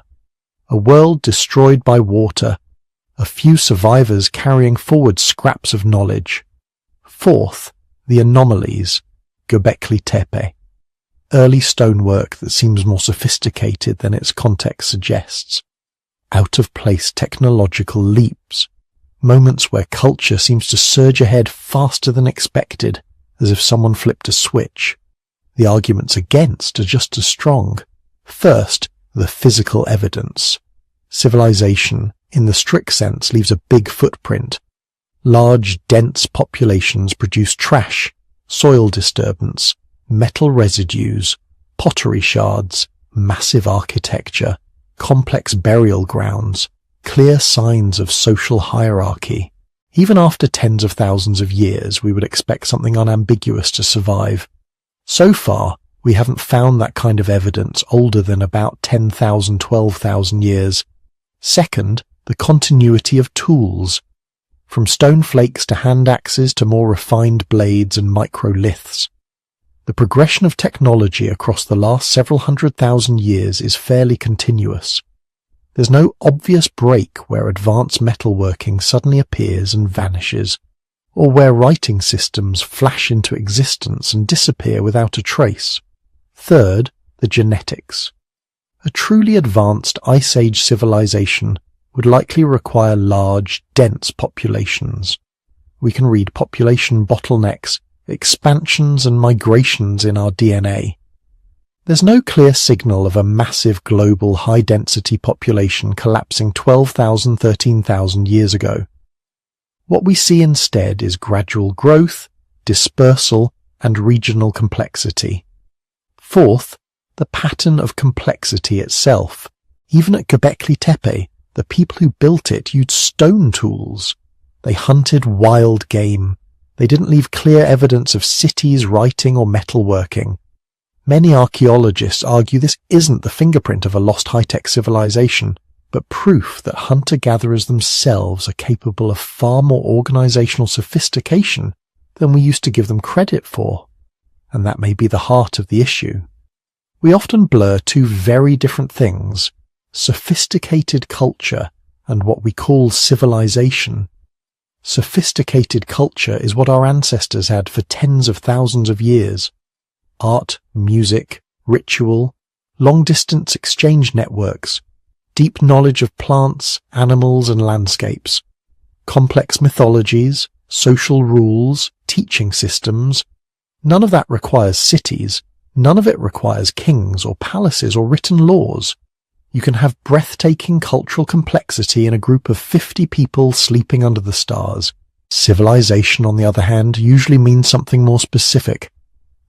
Speaker 1: A world destroyed by water, a few survivors carrying forward scraps of knowledge. Fourth, the anomalies, Göbekli Tepe. Early stonework that seems more sophisticated than its context suggests. Out-of-place technological leaps. Moments where culture seems to surge ahead faster than expected, as if someone flipped a switch. The arguments against are just as strong. First, the physical evidence. Civilization, in the strict sense, leaves a big footprint. Large, dense populations produce trash, soil disturbance, metal residues, pottery shards, massive architecture, complex burial grounds, clear signs of social hierarchy. Even after tens of thousands of years, we would expect something unambiguous to survive. So far, we haven't found that kind of evidence older than about 10,000, 12,000 years. Second, the continuity of tools. From stone flakes to hand axes to more refined blades and microliths. The progression of technology across the last several 100,000 years is fairly continuous. There's no obvious break where advanced metalworking suddenly appears and vanishes, or where writing systems flash into existence and disappear without a trace. Third, the genetics. A truly advanced Ice Age civilization would likely require large, dense populations. We can read population bottlenecks, expansions and migrations in our DNA. There's no clear signal of a massive global high-density population collapsing 12,000, 13,000 years ago. What we see instead is gradual growth, dispersal, and regional complexity. Fourth, the pattern of complexity itself. Even at Göbekli Tepe, the people who built it used stone tools. They hunted wild game. They didn't leave clear evidence of cities, writing, or metalworking. Many archaeologists argue this isn't the fingerprint of a lost high-tech civilization, but proof that hunter-gatherers themselves are capable of far more organizational sophistication than we used to give them credit for. And that may be the heart of the issue. We often blur two very different things, sophisticated culture and what we call civilization. Sophisticated culture is what our ancestors had for tens of thousands of years. Art, music, ritual, long-distance exchange networks, deep knowledge of plants, animals, and landscapes, complex mythologies, social rules, teaching systems. None of that requires cities. None of it requires kings or palaces or written laws. You can have breathtaking cultural complexity in a group of 50 people sleeping under the stars. Civilization, on the other hand, usually means something more specific.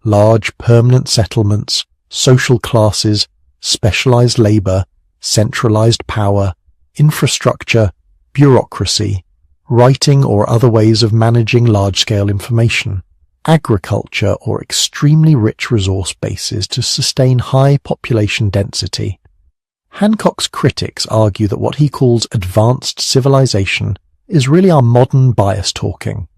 Speaker 1: Large, permanent settlements, social classes, specialized labor, centralized power, infrastructure, bureaucracy, writing or other ways of managing large-scale information, agriculture or extremely rich resource bases to sustain high population density. Hancock's critics argue that what he calls advanced civilization is really our modern bias talking.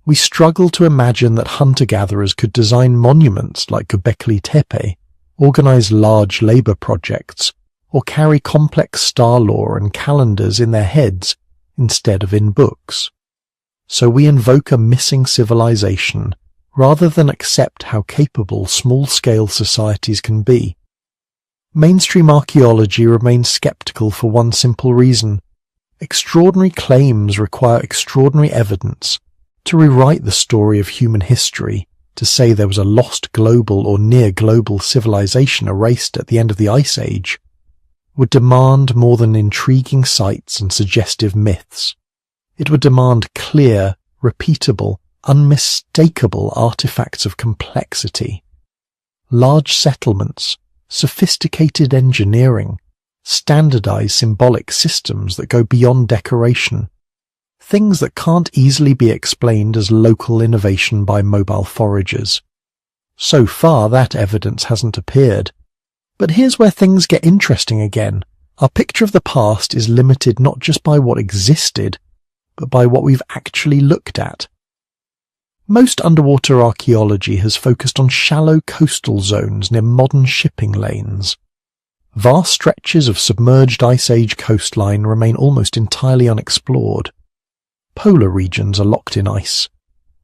Speaker 1: We struggle to imagine that hunter-gatherers could design monuments like Göbekli Tepe, organize large labor projects, or carry complex star lore and calendars in their heads instead of in books. So we invoke a missing civilization rather than accept how capable small-scale societies can be. Mainstream archaeology remains skeptical for one simple reason. Extraordinary claims require extraordinary evidence. To rewrite the story of human history, to say there was a lost global or near-global civilization erased at the end of the Ice Age, would demand more than intriguing sites and suggestive myths. It would demand clear, repeatable, unmistakable artifacts of complexity. Large settlements, sophisticated engineering, standardized symbolic systems that go beyond decoration, things that can't easily be explained as local innovation by mobile foragers. So far, that evidence hasn't appeared. But here's where things get interesting again. Our picture of the past is limited not just by what existed, but by what we've actually looked at. Most underwater archaeology has focused on shallow coastal zones near modern shipping lanes. Vast stretches of submerged Ice Age coastline remain almost entirely unexplored. Polar regions are locked in ice.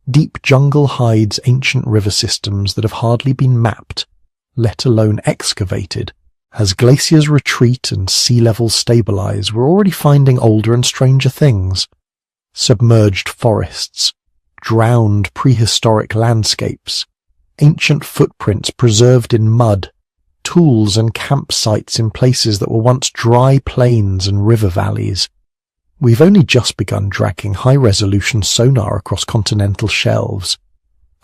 Speaker 1: Deep jungle hides ancient river systems that have hardly been mapped, let alone excavated. As glaciers retreat and sea levels stabilize, we're already finding older and stranger things. Submerged forests, drowned prehistoric landscapes, ancient footprints preserved in mud, tools and campsites in places that were once dry plains and river valleys. We've only just begun dragging high-resolution sonar across continental shelves,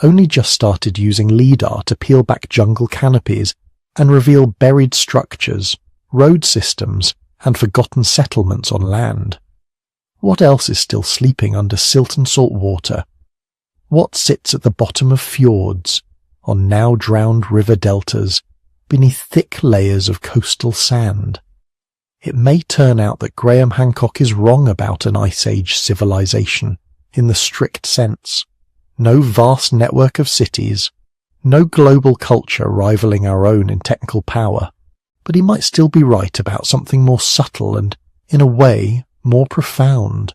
Speaker 1: only just started using LIDAR to peel back jungle canopies and reveal buried structures, road systems, and forgotten settlements on land. What else is still sleeping under silt and salt water? What sits at the bottom of fjords, on now drowned river deltas, beneath thick layers of coastal sand? It may turn out that Graham Hancock is wrong about an Ice Age civilization, in the strict sense. No vast network of cities, no global culture rivaling our own in technical power, but he might still be right about something more subtle and, in a way, more profound.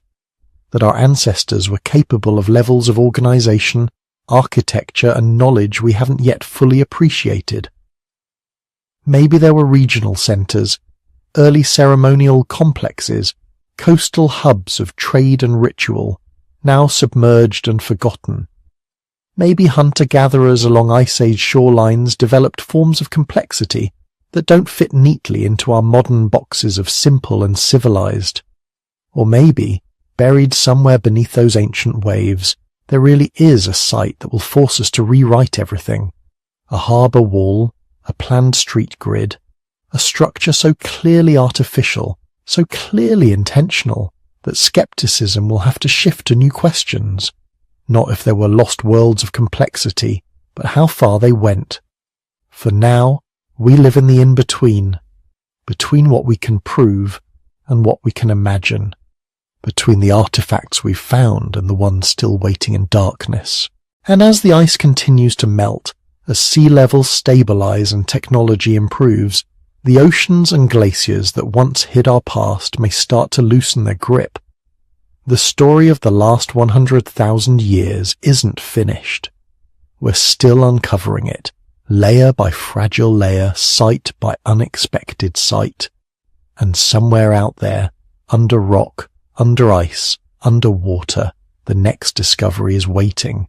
Speaker 1: That our ancestors were capable of levels of organization, architecture, and knowledge we haven't yet fully appreciated. Maybe there were regional centers, early ceremonial complexes, coastal hubs of trade and ritual, now submerged and forgotten. Maybe hunter-gatherers along Ice Age shorelines developed forms of complexity that don't fit neatly into our modern boxes of simple and civilized. Or maybe, buried somewhere beneath those ancient waves, there really is a site that will force us to rewrite everything. A harbour wall, a planned street grid, a structure so clearly artificial, so clearly intentional, that skepticism will have to shift to new questions. Not if there were lost worlds of complexity, but how far they went. For now, we live in the in-between, between what we can prove and what we can imagine, between the artifacts we've found and the ones still waiting in darkness. And as the ice continues to melt, as sea levels stabilize and technology improves, the oceans and glaciers that once hid our past may start to loosen their grip. The story of the last 100,000 years isn't finished. We're still uncovering it, layer by fragile layer, site by unexpected site. And somewhere out there, under rock, under ice, under water, the next discovery is waiting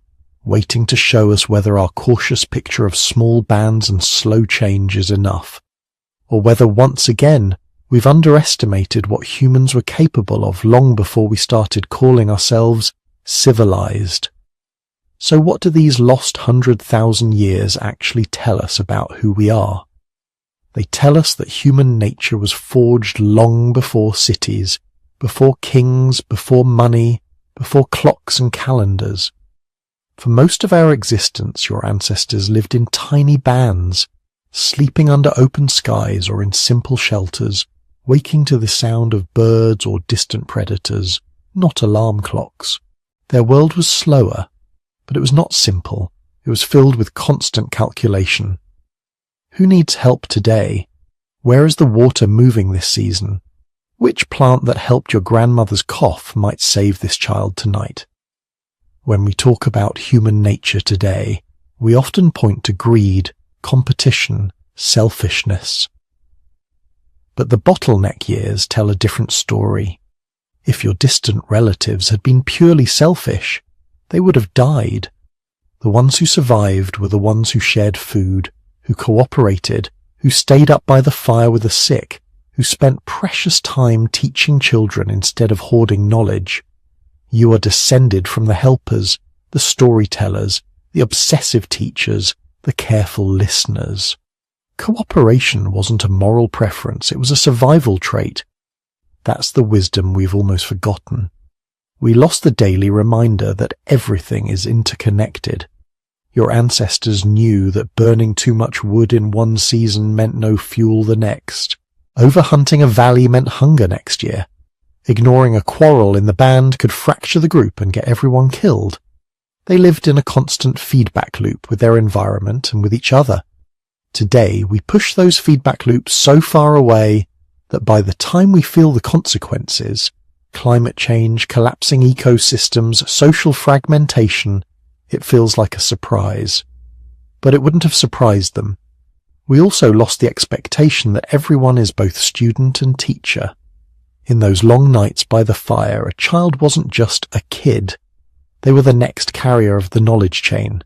Speaker 1: to show us whether our cautious picture of small bands and slow change is enough, or whether once again we've underestimated what humans were capable of long before we started calling ourselves civilized. So what do these lost 100,000 years actually tell us about who we are? They tell us that human nature was forged long before cities, before kings, before money, before clocks and calendars. For most of our existence, your ancestors lived in tiny bands, sleeping under open skies or in simple shelters, waking to the sound of birds or distant predators, not alarm clocks. Their world was slower, but it was not simple. It was filled with constant calculation. Who needs help today? Where is the water moving this season? Which plant that helped your grandmother's cough might save this child tonight? When we talk about human nature today, we often point to greed, competition, selfishness. But the bottleneck years tell a different story. If your distant relatives had been purely selfish, they would have died. The ones who survived were the ones who shared food, who cooperated, who stayed up by the fire with the sick, who spent precious time teaching children instead of hoarding knowledge. You are descended from the helpers, the storytellers, the obsessive teachers, the careful listeners. Cooperation wasn't a moral preference, it was a survival trait. That's the wisdom we've almost forgotten. We lost the daily reminder that everything is interconnected. Your ancestors knew that burning too much wood in one season meant no fuel the next. Overhunting a valley meant hunger next year. Ignoring a quarrel in the band could fracture the group and get everyone killed. They lived in a constant feedback loop with their environment and with each other. Today, we push those feedback loops so far away that by the time we feel the consequences, climate change, collapsing ecosystems, social fragmentation, it feels like a surprise. But it wouldn't have surprised them. We also lost the expectation that everyone is both student and teacher. In those long nights by the fire, a child wasn't just a kid. They were the next carrier of the knowledge chain.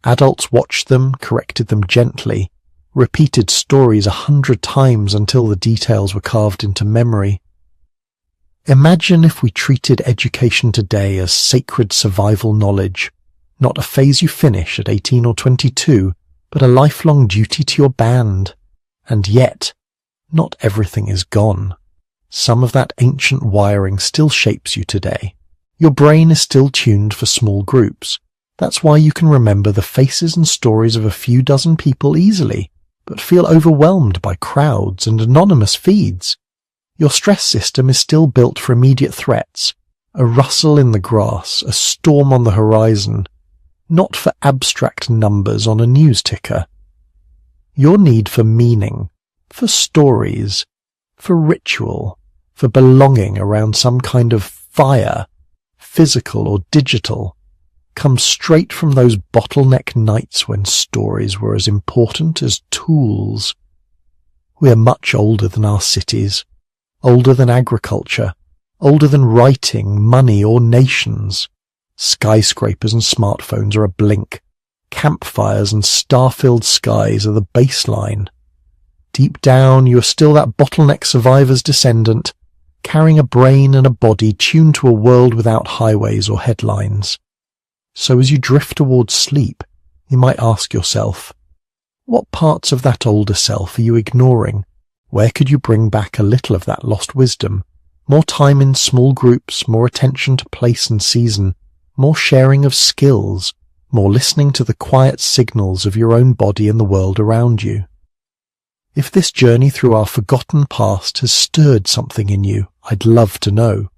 Speaker 1: Adults watched them, corrected them gently, repeated stories 100 times until the details were carved into memory. Imagine if we treated education today as sacred survival knowledge, not a phase you finish at 18 or 22, but a lifelong duty to your band. And yet, not everything is gone. Some of that ancient wiring still shapes you today. Your brain is still tuned for small groups. That's why you can remember the faces and stories of a few dozen people easily, but feel overwhelmed by crowds and anonymous feeds. Your stress system is still built for immediate threats, a rustle in the grass, a storm on the horizon, not for abstract numbers on a news ticker. Your need for meaning, for stories, for ritual, for belonging around some kind of fire, physical or digital, comes straight from those bottleneck nights when stories were as important as tools. We are much older than our cities, older than agriculture, older than writing, money, or nations. Skyscrapers and smartphones are a blink. Campfires and star-filled skies are the baseline. Deep down, you are still that bottleneck survivor's descendant, carrying a brain and a body tuned to a world without highways or headlines. So as you drift towards sleep, you might ask yourself, what parts of that older self are you ignoring? Where could you bring back a little of that lost wisdom? More time in small groups, more attention to place and season, more sharing of skills, more listening to the quiet signals of your own body and the world around you. If this journey through our forgotten past has stirred something in you, I'd love to know.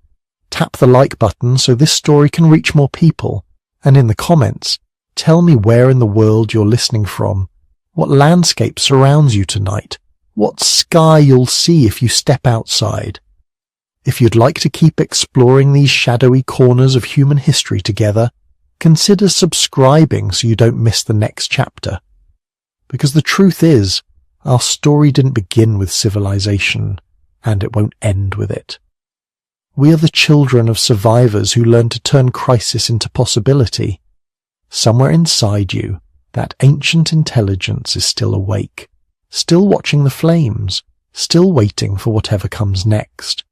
Speaker 1: Tap the like button so this story can reach more people, and in the comments, tell me where in the world you're listening from, what landscape surrounds you tonight, what sky you'll see if you step outside. If you'd like to keep exploring these shadowy corners of human history together, consider subscribing so you don't miss the next chapter. Because the truth is, our story didn't begin with civilization, and it won't end with it. We are the children of survivors who learned to turn crisis into possibility. Somewhere inside you, that ancient intelligence is still awake, still watching the flames, still waiting for whatever comes next.